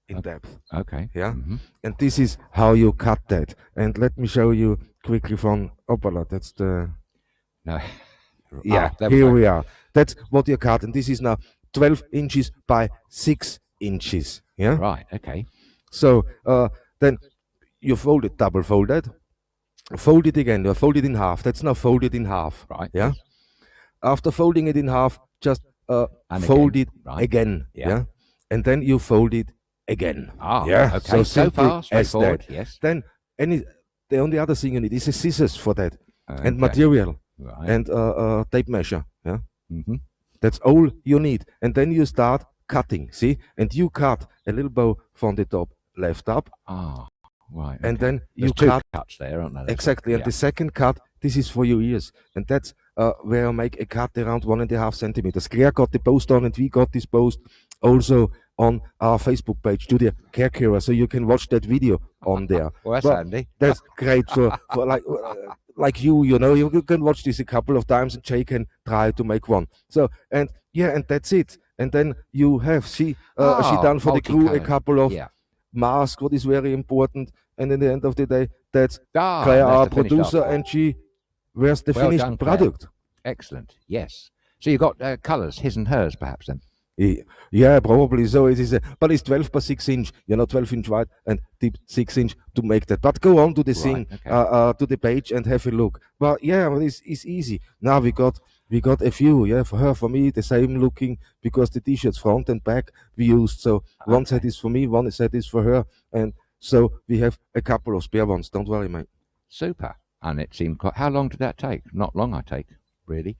in depth. Okay. Yeah. And this is how you cut that. And let me show you quickly from Opala. That's the. No. Yeah. Here we are. That's what you cut. And this is now 12 inches by 6 inches. Yeah. Right. Okay. So then you fold it, double fold it, fold it again. You fold it in half. That's now folded in half. Right. Yeah. After folding it in half, just fold it again. Yeah. And then you fold it again. Okay. So far, straightforward. Yes. Then the only other thing you need is a scissors for that, and material, and tape measure. Yeah. That's all you need. And then you start cutting. See, and you cut a little bow from the top, left up. Right. And then you cut. Two cuts there, aren't there? Exactly. And the second cut, this is for your ears, and that's where I make a cut around 1.5 centimeters. Claire got the post on, and we got this post also on our Facebook page, StudioKerkyra, so you can watch that video on there. Well, that's handy. That's great for like you know, you can watch this a couple of times, and Jay can try to make one. So, and that's it. And then you have, she done for the crew a couple of masks, what is very important. And in the end of the day, that's Claire, our producer, and she wears the finished product. Excellent. Yes. So you've got colours, his and hers, perhaps, then? Yeah, probably. So it is, but it's 12 by 6 inch, 12 inch wide and deep 6 inch to make that. But go on to the thing, to the page and have a look. But it's easy. Now we got a few, for her, for me, the same looking, because the t-shirts front and back we used. So one set is for me, one set is for her, and so we have a couple of spare ones. Don't worry, mate. Super. And it seemed quite. How long did that take? Not long, I take, really.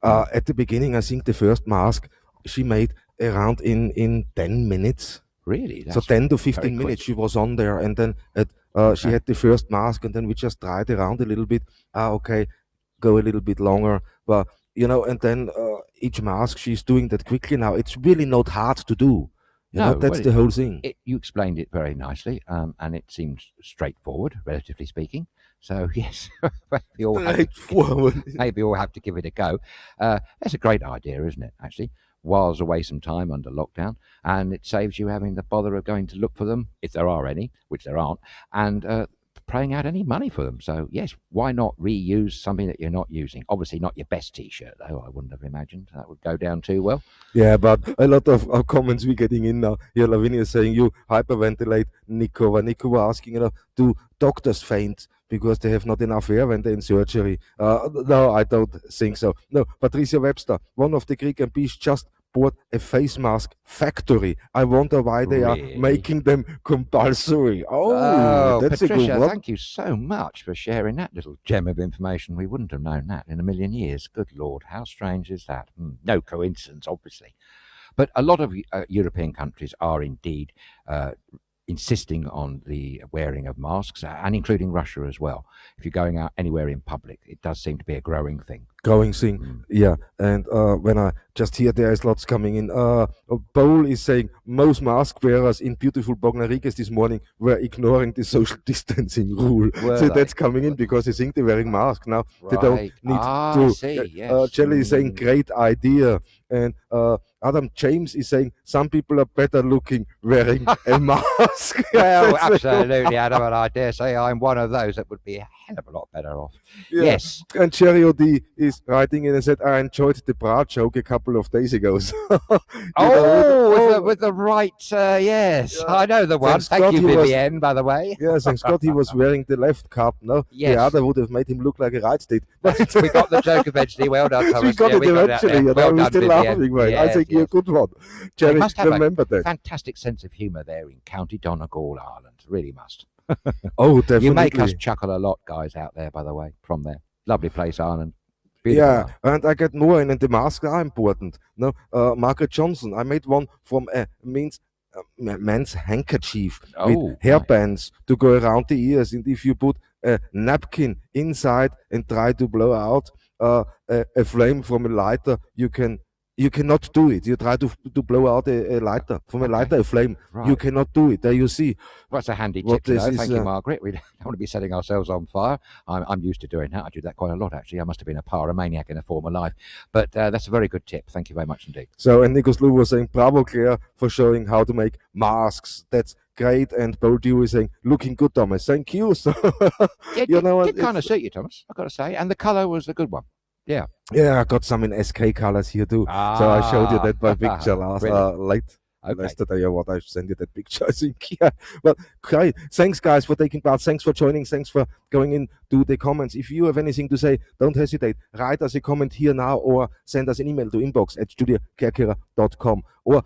At the beginning, I think the first mask she made around in 10 minutes. Really? So 10 to 15 minutes she was on there, and then she had the first mask, and then we just tried around a little bit. Okay, go a little bit longer, but and then each mask she's doing that quickly now. It's really not hard to do. That's the whole thing. You explained it very nicely, and it seems straightforward, relatively speaking. So yes, maybe we'll have to give it a go. That's a great idea, isn't it? Actually, whiles away some time under lockdown, and it saves you having the bother of going to look for them, if there are any, which there aren't, and paying out any money for them. So yes, why not reuse something that you're not using? Obviously not your best t-shirt, though. I wouldn't have imagined that would go down too well. Yeah, but a lot of comments we're getting in now. Yeah, Lavinia is saying you hyperventilate Nico. Nico was asking, do doctors faint because they have not enough air when they're in surgery? No, I don't think so. No, Patricia Webster, one of the Greek MPs just bought a face mask factory. I wonder why they are making them compulsory. Oh, that's Patricia, a good one. Thank you so much for sharing that little gem of information. We wouldn't have known that in a million years. Good Lord, how strange is that? No coincidence, obviously. But a lot of European countries are indeed insisting on the wearing of masks, and including Russia as well. If you're going out anywhere in public, it does seem to be a growing thing. Yeah. And when I just hear there is lots coming in, Bowl is saying most mask wearers in beautiful Bognariges this morning were ignoring the social distancing rule. So that's coming in because they think they're wearing masks now. They don't need to. Yes. Jelly is saying great idea, and Adam James is saying some people are better looking wearing a mask. Well, absolutely, Adam, and I dare say I'm one of those that would be a hell of a lot better off. Yes. And Cherry O.D. is writing in and said, I enjoyed the bra joke a couple of days ago. So, with the right, yes. Yeah. I know the one. Thank you, Vivienne, by the way. Yes, and Scott, he was wearing the left cup, no? Yes. The other would have made him look like a right state. We got the joke eventually. Well done, Thomas. We got it eventually. We're still laughing, mate. Yes, I think you're a good one. Jerry, must have remember that. Fantastic sense of humour there in County Donegal, Ireland. Really must. Oh, definitely. You make us chuckle a lot, guys, out there, by the way, from there. Lovely place, Ireland. Beautiful. Yeah, and I get more in, and the masks are important. No, Margaret Johnson, I made one from a man's handkerchief with hairbands to go around the ears, and if you put a napkin inside and try to blow out a flame from a lighter, you cannot do it. You try to blow out a lighter from a lighter, a flame. Right. You cannot do it. There you see. Well, that's a handy tip to know. Thank you, Margaret. We don't want to be setting ourselves on fire. I'm used to doing that. I do that quite a lot, actually. I must have been a pyromaniac in a former life. But that's a very good tip. Thank you very much indeed. So, and Nikos Lou was saying, bravo, Claire, for showing how to make masks. That's great. And Paul Dew is saying, looking good, Thomas. Thank you. So, you know, it kind of suit you, Thomas, I've got to say. And the colour was a good one. Yeah. Yeah, I got some in SK colors here too. So I showed you that by picture yesterday or what. I sent you that picture, I think. Yeah. Well, great. Thanks, guys, for taking part. Thanks for joining. Thanks for going into the comments. If you have anything to say, don't hesitate. Write us a comment here now or send us an email to inbox@StudioKerkyra.com. Or,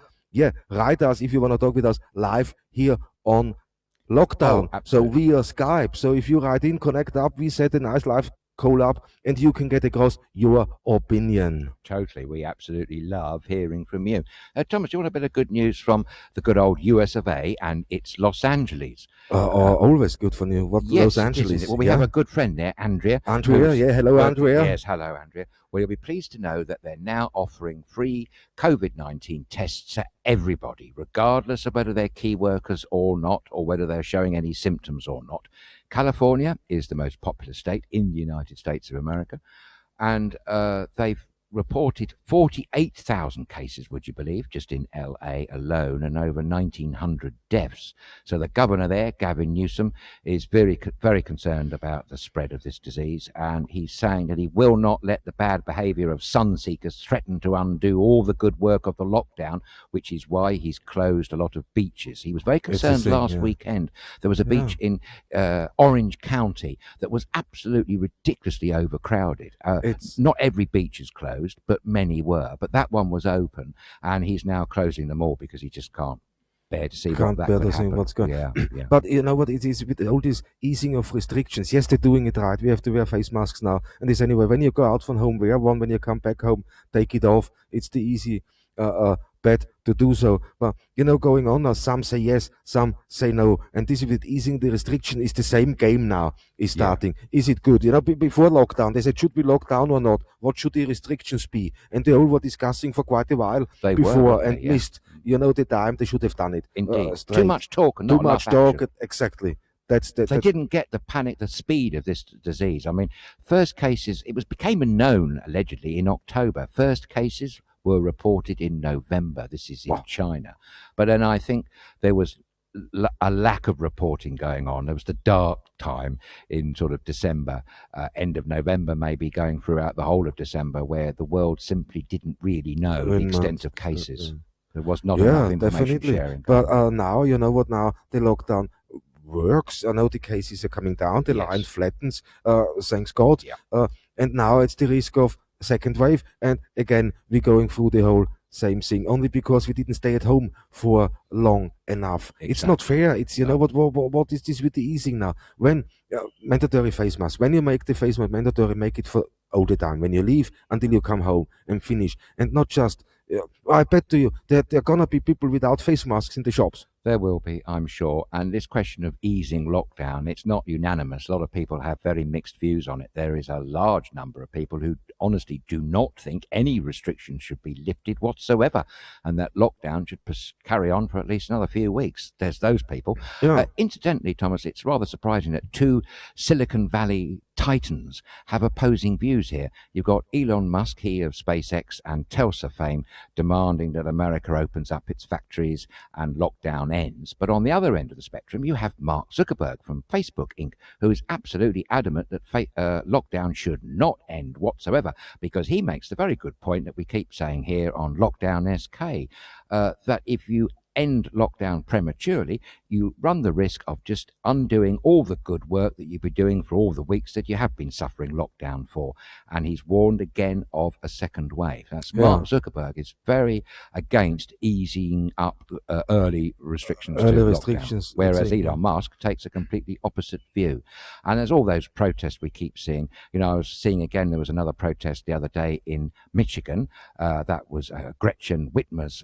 write us if you want to talk with us live here on lockdown. So via Skype. So if you write in, connect up, we set a nice live call up and you can get across your opinion. Totally. We absolutely love hearing from you. Thomas, do you want a bit of good news from the good old US of A and it's Los Angeles? Always good for you. What yes, Los Angeles? Well, we have a good friend there, Andrea. Hello, Andrea. Yes, hello, Andrea. Well, you'll be pleased to know that they're now offering free COVID-19 tests to everybody, regardless of whether they're key workers or not, or whether they're showing any symptoms or not. California is the most populous state in the United States of America, and they've reported 48,000 cases, would you believe, just in LA alone, and over 1,900 deaths. So the governor there, Gavin Newsom, is very concerned about the spread of this disease, and he's saying that he will not let the bad behavior of sun seekers threaten to undo all the good work of the lockdown, which is why he's closed a lot of beaches. He was very concerned last weekend. There was a beach in Orange County that was absolutely ridiculously overcrowded. Not every beach is closed, but many were. But that one was open, and he's now closing them all because he just can't bear to see what's going on. Yeah. But you know what it is with all this easing of restrictions? Yes, they're doing it right. We have to wear face masks now. And it's anyway, when you go out from home, wear one. When you come back home, take it off. It's the easy bet to do so. But going on now, some say yes, some say no, and this with easing the restriction is the same game now is starting. Is it good? Before lockdown they said, should we lock down or not? What should the restrictions be? And they all were discussing for quite a while missed the time they should have done it. Indeed. Too much talk and not enough action. Too much talk. Exactly. They didn't get the panic, the speed of this disease. I mean, first cases, became known allegedly in October. First cases were reported in November. This is in China. But then I think there was a lack of reporting going on. There was the dark time in sort of December, end of November, maybe going throughout the whole of December, where the world simply didn't really know the extent of cases. There was not enough information sharing. But now, you know what, now the lockdown works. I know the cases are coming down. The line flattens, thanks God. And now it's the risk of second wave, and again we're going through the whole same thing, only because we didn't stay at home for long enough. Exactly. It's not fair. It's, you know, what is this with the easing now? When mandatory face mask, when you make the face mask mandatory, make it for all the time. When you leave until you come home and finish, and not just. I bet to you that there are gonna be people without face masks in the shops. There will be, I'm sure. And this question of easing lockdown, it's not unanimous. A lot of people have very mixed views on it. There is a large number of people who honestly do not think any restrictions should be lifted whatsoever, and that lockdown should carry on for at least another few weeks. There's those people. Yeah. Incidentally, Thomas, it's rather surprising that two Silicon Valley titans have opposing views here. You've got Elon Musk, he of SpaceX and Tesla fame, demanding that America opens up its factories and lockdown ends. But on the other end of the spectrum, you have Mark Zuckerberg from Facebook Inc., who is absolutely adamant that lockdown should not end whatsoever, because he makes the very good point that we keep saying here on Lockdown SK, that if you end lockdown prematurely, you run the risk of just undoing all the good work that you've been doing for all the weeks that you have been suffering lockdown for. And he's warned again of a second wave. That's Mark Zuckerberg is very against easing up early restrictions to lockdown, whereas Elon Musk takes a completely opposite view. And there's all those protests we keep seeing. You know, I was seeing again, there was another protest the other day in Michigan. That was Gretchen Whitmer's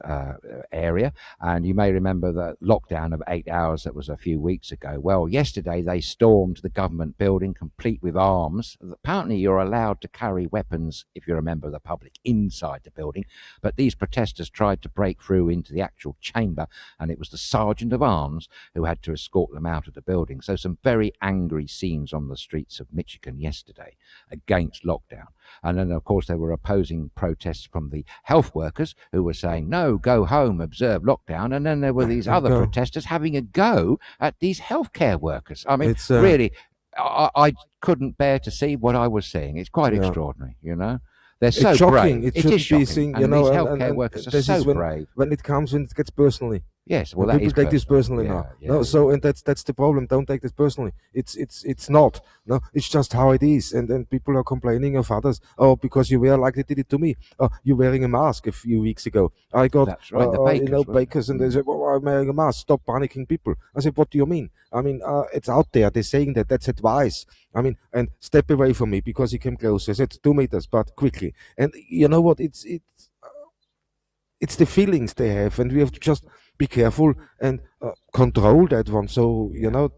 area. And you may remember the lockdown of 8 hours that was a few weeks ago. Well, yesterday they stormed the government building complete with arms. Apparently you're allowed to carry weapons if you're a member of the public inside the building, but these protesters tried to break through into the actual chamber, and it was the sergeant of arms who had to escort them out of the building. So some very angry scenes on the streets of Michigan yesterday against lockdown. And then, of course, there were opposing protests from the health workers who were saying, no, go home, observe lockdown. And then there were these other protesters having a go at these healthcare workers. I mean, it's, really, I couldn't bear to see what I was seeing. It's quite extraordinary, you know. They're so it's shocking. brave. It is shocking. You know, these healthcare workers are so brave. When it gets personally. Yes, well, people take this personally now. No, so and that's the problem. Don't take this personally. It's not. No, it's just how it is. And then people are complaining of others. Oh, because you wear like they did it to me. Oh, you're wearing a mask a few weeks ago. I got the bakers, and they said, "Well, I'm wearing a mask. Stop panicking, people." I said, "What do you mean?" I mean, it's out there. They're saying that's advice. I mean, and step away from me, because he came closer. I said 2 meters, but quickly. And you know what? It's the feelings they have, and we have to just be careful and control that one. So you know,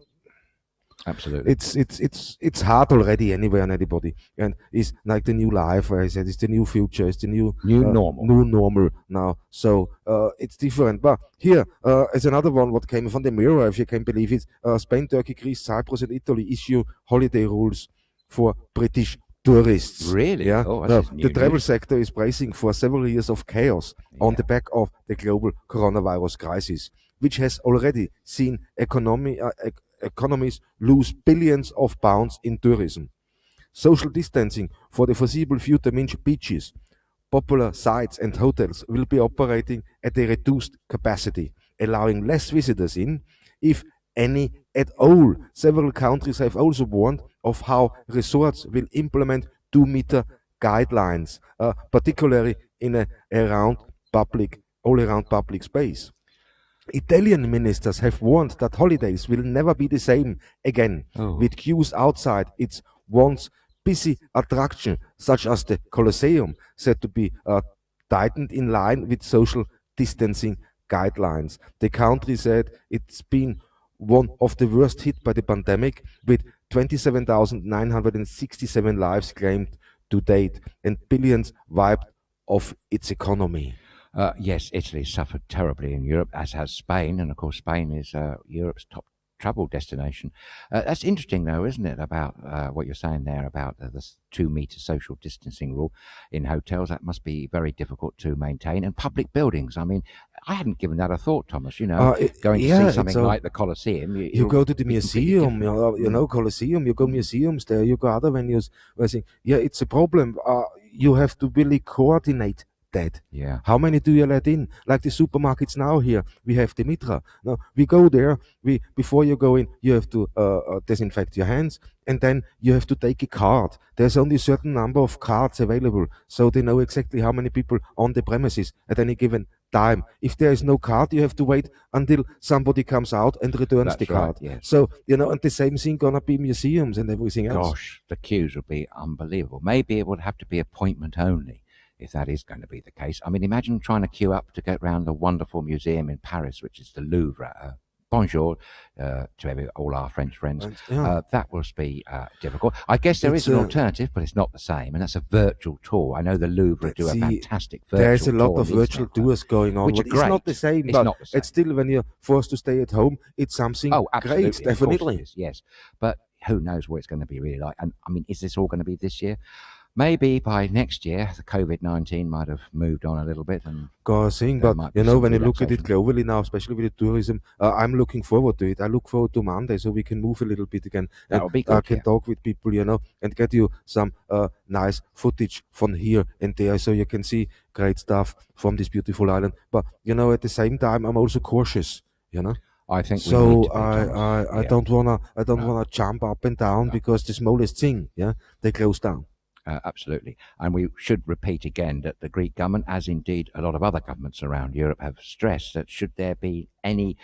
absolutely, it's hard already anywhere on anybody, and it's like the new life. Where I said it's the new future, it's the new normal now. So it's different. But here is another one. What came from the Mirror, if you can believe it. Spain, Turkey, Greece, Cyprus, and Italy issue holiday rules for British tourists. Really? Yeah. Oh, the travel sector is bracing for several years of chaos on the back of the global coronavirus crisis, which has already seen economies lose billions of pounds in tourism. Social distancing for the foreseeable future means beaches, popular sites and hotels will be operating at a reduced capacity, allowing less visitors in, if any at all. Several countries have also warned of how resorts will implement 2-meter guidelines, particularly in all around public space. Italian ministers have warned that holidays will never be the same again, with queues outside its once busy attraction, such as the Colosseum, said to be tightened in line with social distancing guidelines. The country said it's been one of the worst hit by the pandemic, with 27,967 lives claimed to date and billions wiped off its economy. Yes, Italy suffered terribly in Europe, as has Spain, and of course Spain is Europe's top travel destination. That's interesting, though, isn't it, about what you're saying there about the 2-meter social distancing rule in hotels? That must be very difficult to maintain. And public buildings, I mean, I hadn't given that a thought, Thomas. You know, going to see something like the Colosseum. You go to the museum, you know, Colosseum, you go museums there, you go other venues. I think, it's a problem. You have to really coordinate dead. Yeah. How many do you let in? Like the supermarkets now here, we have the Mitra. Now we go there. Before you go in, you have to disinfect your hands, and then you have to take a card. There's only a certain number of cards available, so they know exactly how many people on the premises at any given time. If there is no card, you have to wait until somebody comes out and returns the card. Yes. So, and the same thing gonna be museums and everything else. Gosh, the queues would be unbelievable. Maybe it would have to be appointment only, if that is going to be the case. I mean, imagine trying to queue up to get around the wonderful museum in Paris, which is the Louvre. Bonjour to all our French friends. That will be difficult. I guess there is an alternative, but it's not the same, and that's a virtual tour. I know the Louvre do a fantastic virtual tour. There's a lot of virtual tours going on, which but it's not the same. It's still, when you're forced to stay at home, it's something great, definitely. Yes, but who knows what it's going to be really like. And I mean, is this all going to be this year? Maybe by next year, the COVID-19 might have moved on a little bit. And but when you look at it globally now, especially with the tourism, I'm looking forward to it. I look forward to Monday, so we can move a little bit again. That would be good. I can talk with people, and get you some nice footage from here and there, so you can see great stuff from this beautiful island. But at the same time, I'm also cautious. I think so. I don't wanna jump up and down because the smallest thing, they close down. Absolutely. And we should repeat again that the Greek government, as indeed a lot of other governments around Europe, have stressed that should there be any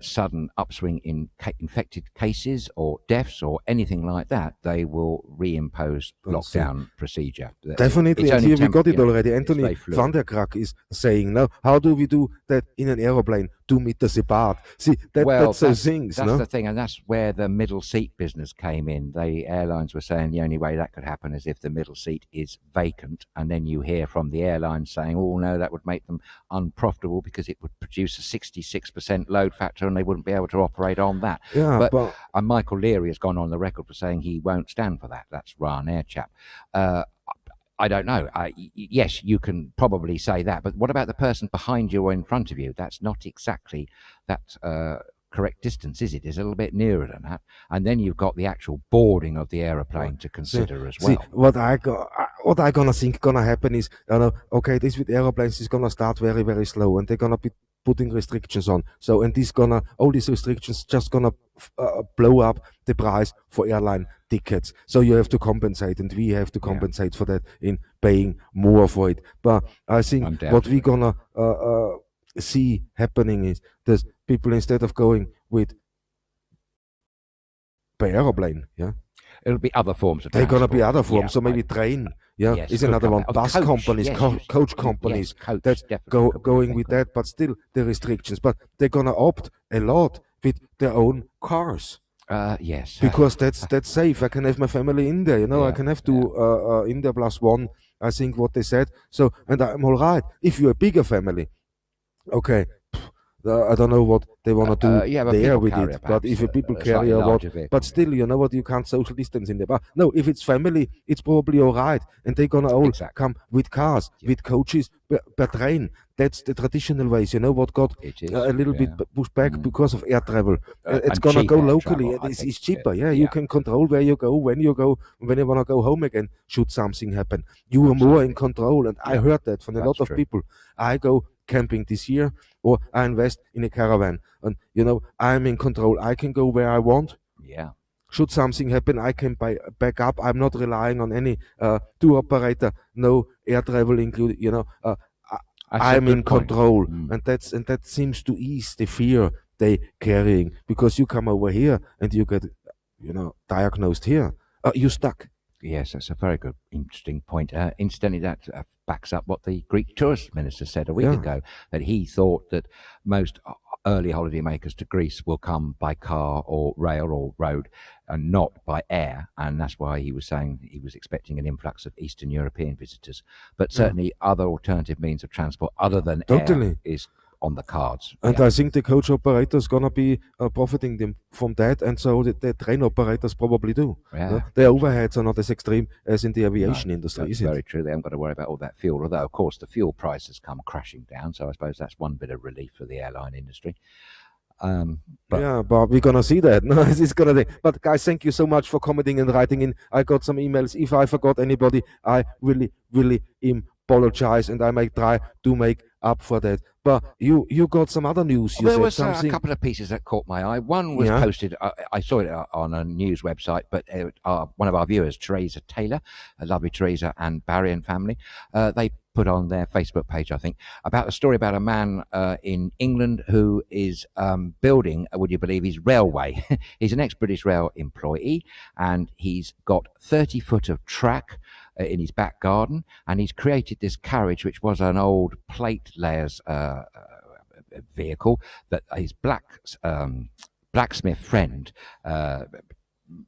sudden upswing in infected cases or deaths or anything like that, they will reimpose lockdown procedure. Definitely, and here we got it already. Anthony van der Krak is saying, now, how do we do that in an aeroplane 2 meters apart? See, that's those things. That's the thing, and that's where the middle seat business came in. The airlines were saying the only way that could happen is if the middle seat is vacant, and then you hear from the airlines saying, oh no, that would make them unprofitable because it would produce a 66% load factor and they wouldn't be able to operate on that. But Michael Leary has gone on the record for saying he won't stand for that. That's Ryanair chap. I don't know. Yes, you can probably say that, but what about the person behind you or in front of you? That's not exactly that correct distance, is it? It's a little bit nearer than that. And then you've got the actual boarding of the aeroplane to consider as well. See, what I gonna think gonna happen is, okay, this with aeroplanes is gonna start very, very slow, and they're gonna be putting restrictions on. So, and all these restrictions just gonna blow up the price for airline tickets. So you have to compensate, and we have to compensate for that in paying more for it. But I think what we're gonna see happening is that people, instead of going by aeroplane, it'll be other forms of transport. They're going to be other forms. Yeah, so maybe train, is another one. Bus companies, coach companies, that's going with that, but still the restrictions. But they're going to opt a lot with their own cars. Yes. Because that's safe. I can have my family in there, I can have two in there plus one, I think what they said. So, and I'm all right. If you're a bigger family, okay, I don't know what they want to do there with it, but if people carry a lot, but still, you can't social distance in there. But no, if it's family, it's probably all right, and they're gonna all come with cars, with coaches, per train. That's the traditional ways, what got a little bit pushed back because of air travel. It's gonna go locally. It's cheaper. You can control where you go, when you wanna go home again. Should something happen, you are more in control. And I heard that from a lot of people. I go camping this year, or I invest in a caravan, and I'm in control. I can go where I want. Should something happen, I can back up. I'm not relying on any tour operator. No air travel included. I'm in control, and that seems to ease the fear they carrying, because you come over here and you get diagnosed here. You're stuck. Yes, that's a very good, interesting point. Incidentally, that backs up what the Greek tourist minister said a week ago, that he thought that most early holiday makers to Greece will come by car or rail or road and not by air. And that's why he was saying he was expecting an influx of Eastern European visitors. But certainly other alternative means of transport other than air is on the cards. And I think the coach operators gonna be profiting them from that, and so the train operators probably do. Their overheads are not as extreme as in the aviation industry. That's very true. They haven't got to worry about all that fuel, although of course the fuel price has come crashing down, so I suppose that's one bit of relief for the airline industry. But we're gonna see that. No, it's gonna be. But guys, thank you so much for commenting and writing in. I got some emails. If I forgot anybody, I really apologize, and I may try to make up for that. But you got some other news. You there said was something. a couple of pieces that caught my eye. One was posted, I saw it on a news website, but one of our viewers, Teresa Taylor, a lovely Teresa and Barry and family, they put on their Facebook page, I think, about a story about a man in England who is building, would you believe, his railway. He's an ex-British Rail employee, and he's got 30 foot of track in his back garden, and he's created this carriage, which was an old plate layers vehicle that his blacksmith friend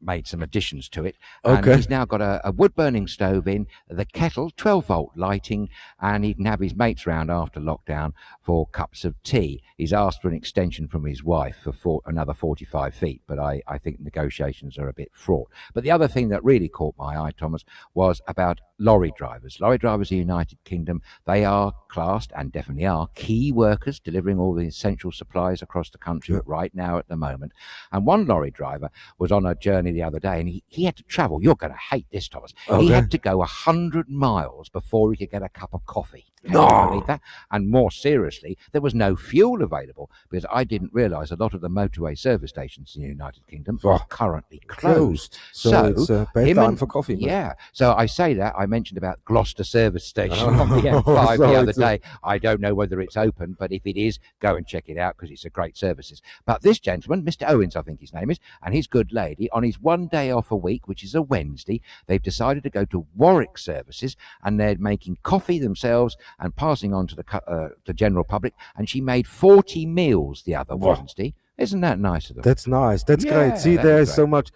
made some additions to it, and he's now got a wood burning stove in the kettle, 12-volt lighting, and he can have his mates round after lockdown for cups of tea. He's asked for an extension from his wife for another 45 feet, but I think negotiations are a bit fraught. But the other thing that really caught my eye, Thomas, was about lorry drivers. Lorry drivers in the United Kingdom, they are classed, and definitely are, key workers delivering all the essential supplies across the country right now at the moment. And one lorry driver was on a journey the other day, and he had to travel. You're going to hate this, Thomas. He had to go 100 miles before he could get a cup of coffee. Can you believe that? And more seriously, there was no fuel available, because I didn't realise a lot of the motorway service stations in the United Kingdom are currently closed. So it's a bad time for coffee. Yeah. So I say that. I mentioned about Gloucester service station on the M5 the other day. I don't know whether it's open, but if it is, go and check it out, because it's a great services. But this gentleman, Mr. Owens, I think his name is, and his good lady, on his one day off a week, which is a Wednesday, they've decided to go to Warwick services, and they're making coffee themselves and passing on to the general public. And she made 40 meals the other Wednesday. Isn't that nice of them? That's nice. That's great. See, there's so much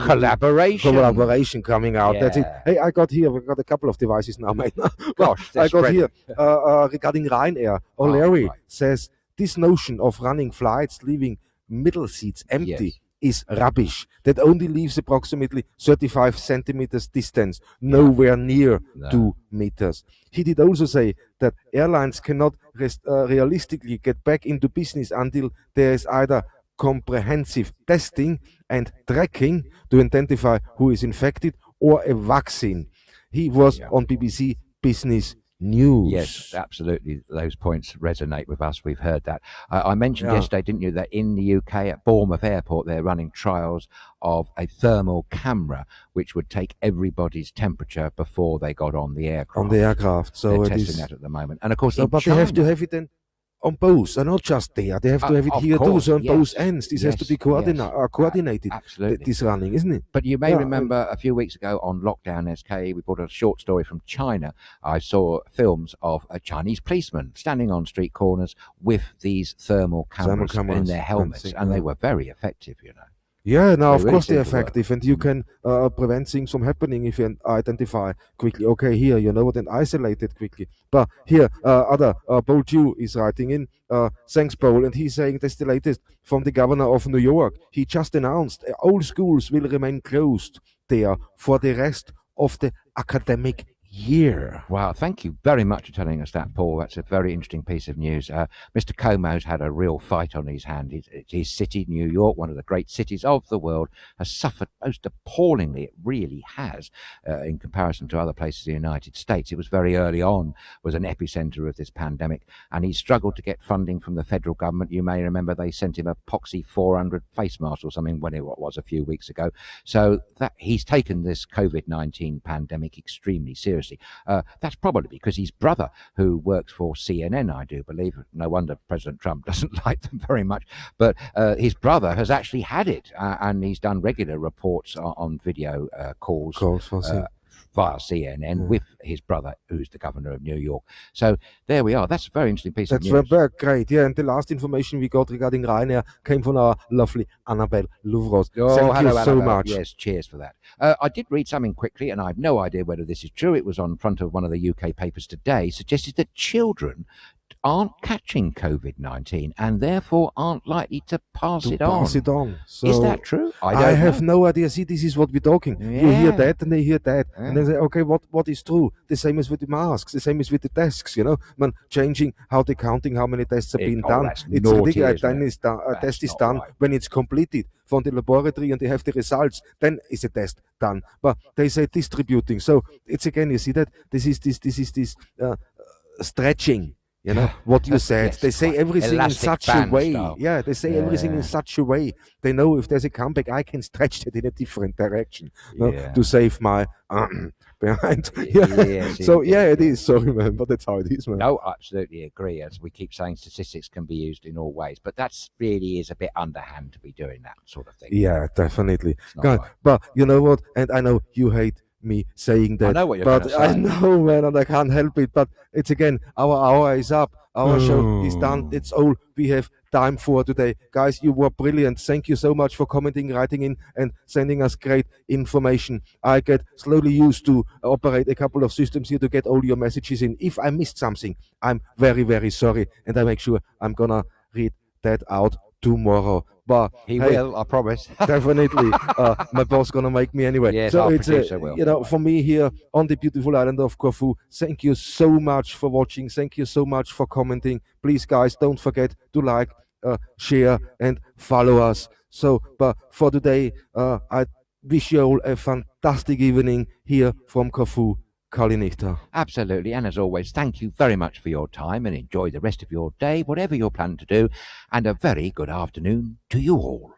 collaboration coming out. That's it. Hey, I got a couple of devices now, mate. Gosh, I got here regarding Ryanair. O'Leary says this notion of running flights leaving middle seats empty is rubbish. That only leaves approximately 35 centimeters distance, nowhere near 2 meters. He did also say that airlines cannot realistically get back into business until there is either comprehensive testing and tracking to identify who is infected, or a vaccine. He was on BBC Business News. Yes, absolutely. Those points resonate with us. We've heard that. I mentioned yesterday, didn't you, that in the UK at Bournemouth Airport, they're running trials of a thermal camera which would take everybody's temperature before they got on the aircraft. So they're testing that at the moment. And of course, but they have to have it then on both, and not just there. They have to have it here too, so on both ends. This has to be coordinated. Absolutely. This running, isn't it? But you may remember a few weeks ago on Lockdown SK, we brought a short story from China. I saw films of a Chinese policeman standing on street corners with these thermal cameras in their helmets, and they were very effective, you know. Yeah, now of course they're effective, and you can prevent things from happening if you identify quickly. Okay, here, you know what, and isolate it quickly. But here, Paul Chu is writing in, thanks Paul, and he's saying that's the latest from the governor of New York. He just announced all schools will remain closed there for the rest of the academic year. Wow, thank you very much for telling us that, Paul. That's a very interesting piece of news. Mr. Como's had a real fight on his hand. His city, New York, one of the great cities of the world, has suffered most appallingly. It really has, in comparison to other places in the United States. It was very early on, was an epicenter of this pandemic, and he struggled to get funding from the federal government. You may remember they sent him a poxy 400 face mask or something when it was a few weeks ago. So that he's taken this COVID-19 pandemic extremely seriously. That's probably because his brother, who works for CNN, I do believe, no wonder President Trump doesn't like them very much, but his brother has actually had it, and he's done regular reports on video calls via CNN with his brother, who's the governor of New York. So there we are. That's a very interesting piece of news. That's very great. Yeah, and the last information we got regarding Ryanair came from our lovely Annabelle Louvros. Thank you so much. Yes, cheers for that. I did read something quickly, and I have no idea whether this is true. It was on front of one of the UK papers today, suggested that children aren't catching COVID-19 and therefore aren't likely to pass it on. So is that true? I have no idea. See, this is what we're talking. Yeah. You hear that and they hear that. Yeah. And they say, okay, what is true? The same as with the masks. The same as with the tests, you know. Man, changing how they're counting, how many tests are being done. It's ridiculous. Then a test is done when it's completed from the laboratory and they have the results. Then is a test done. But they say distributing. So it's again, you see that this is this stretching. You know what you said. Yes, they say everything in such a way. Style. Yeah, they say everything in such a way. They know if there's a comeback, I can stretch it in a different direction to save my behind. Yes, so it is. Sorry, man, but that's how it is, man. No, I absolutely agree. As we keep saying, statistics can be used in all ways, but that's really is a bit underhand to be doing that sort of thing. Yeah, definitely. Right. But you know what? And I know you hate me saying that. I know what you're going to say. I know, man, and I can't help it. But it's again, our hour is up. Our show is done. It's all we have time for today. Guys, you were brilliant. Thank you so much for commenting, writing in, and sending us great information. I get slowly used to operate a couple of systems here to get all your messages in. If I missed something, I'm very, very sorry. And I make sure I'm going to read that out tomorrow. But he will, I promise. Definitely. My boss gonna make me anyway. Yes, so it's you know, for me here on the beautiful island of Corfu, thank you so much for watching. Thank you so much for commenting. Please, guys, don't forget to like, share, and follow us. So, but for today, I wish you all a fantastic evening here from Corfu. Kalinichta. Absolutely, and as always, thank you very much for your time and enjoy the rest of your day, whatever you're planning to do, and a very good afternoon to you all.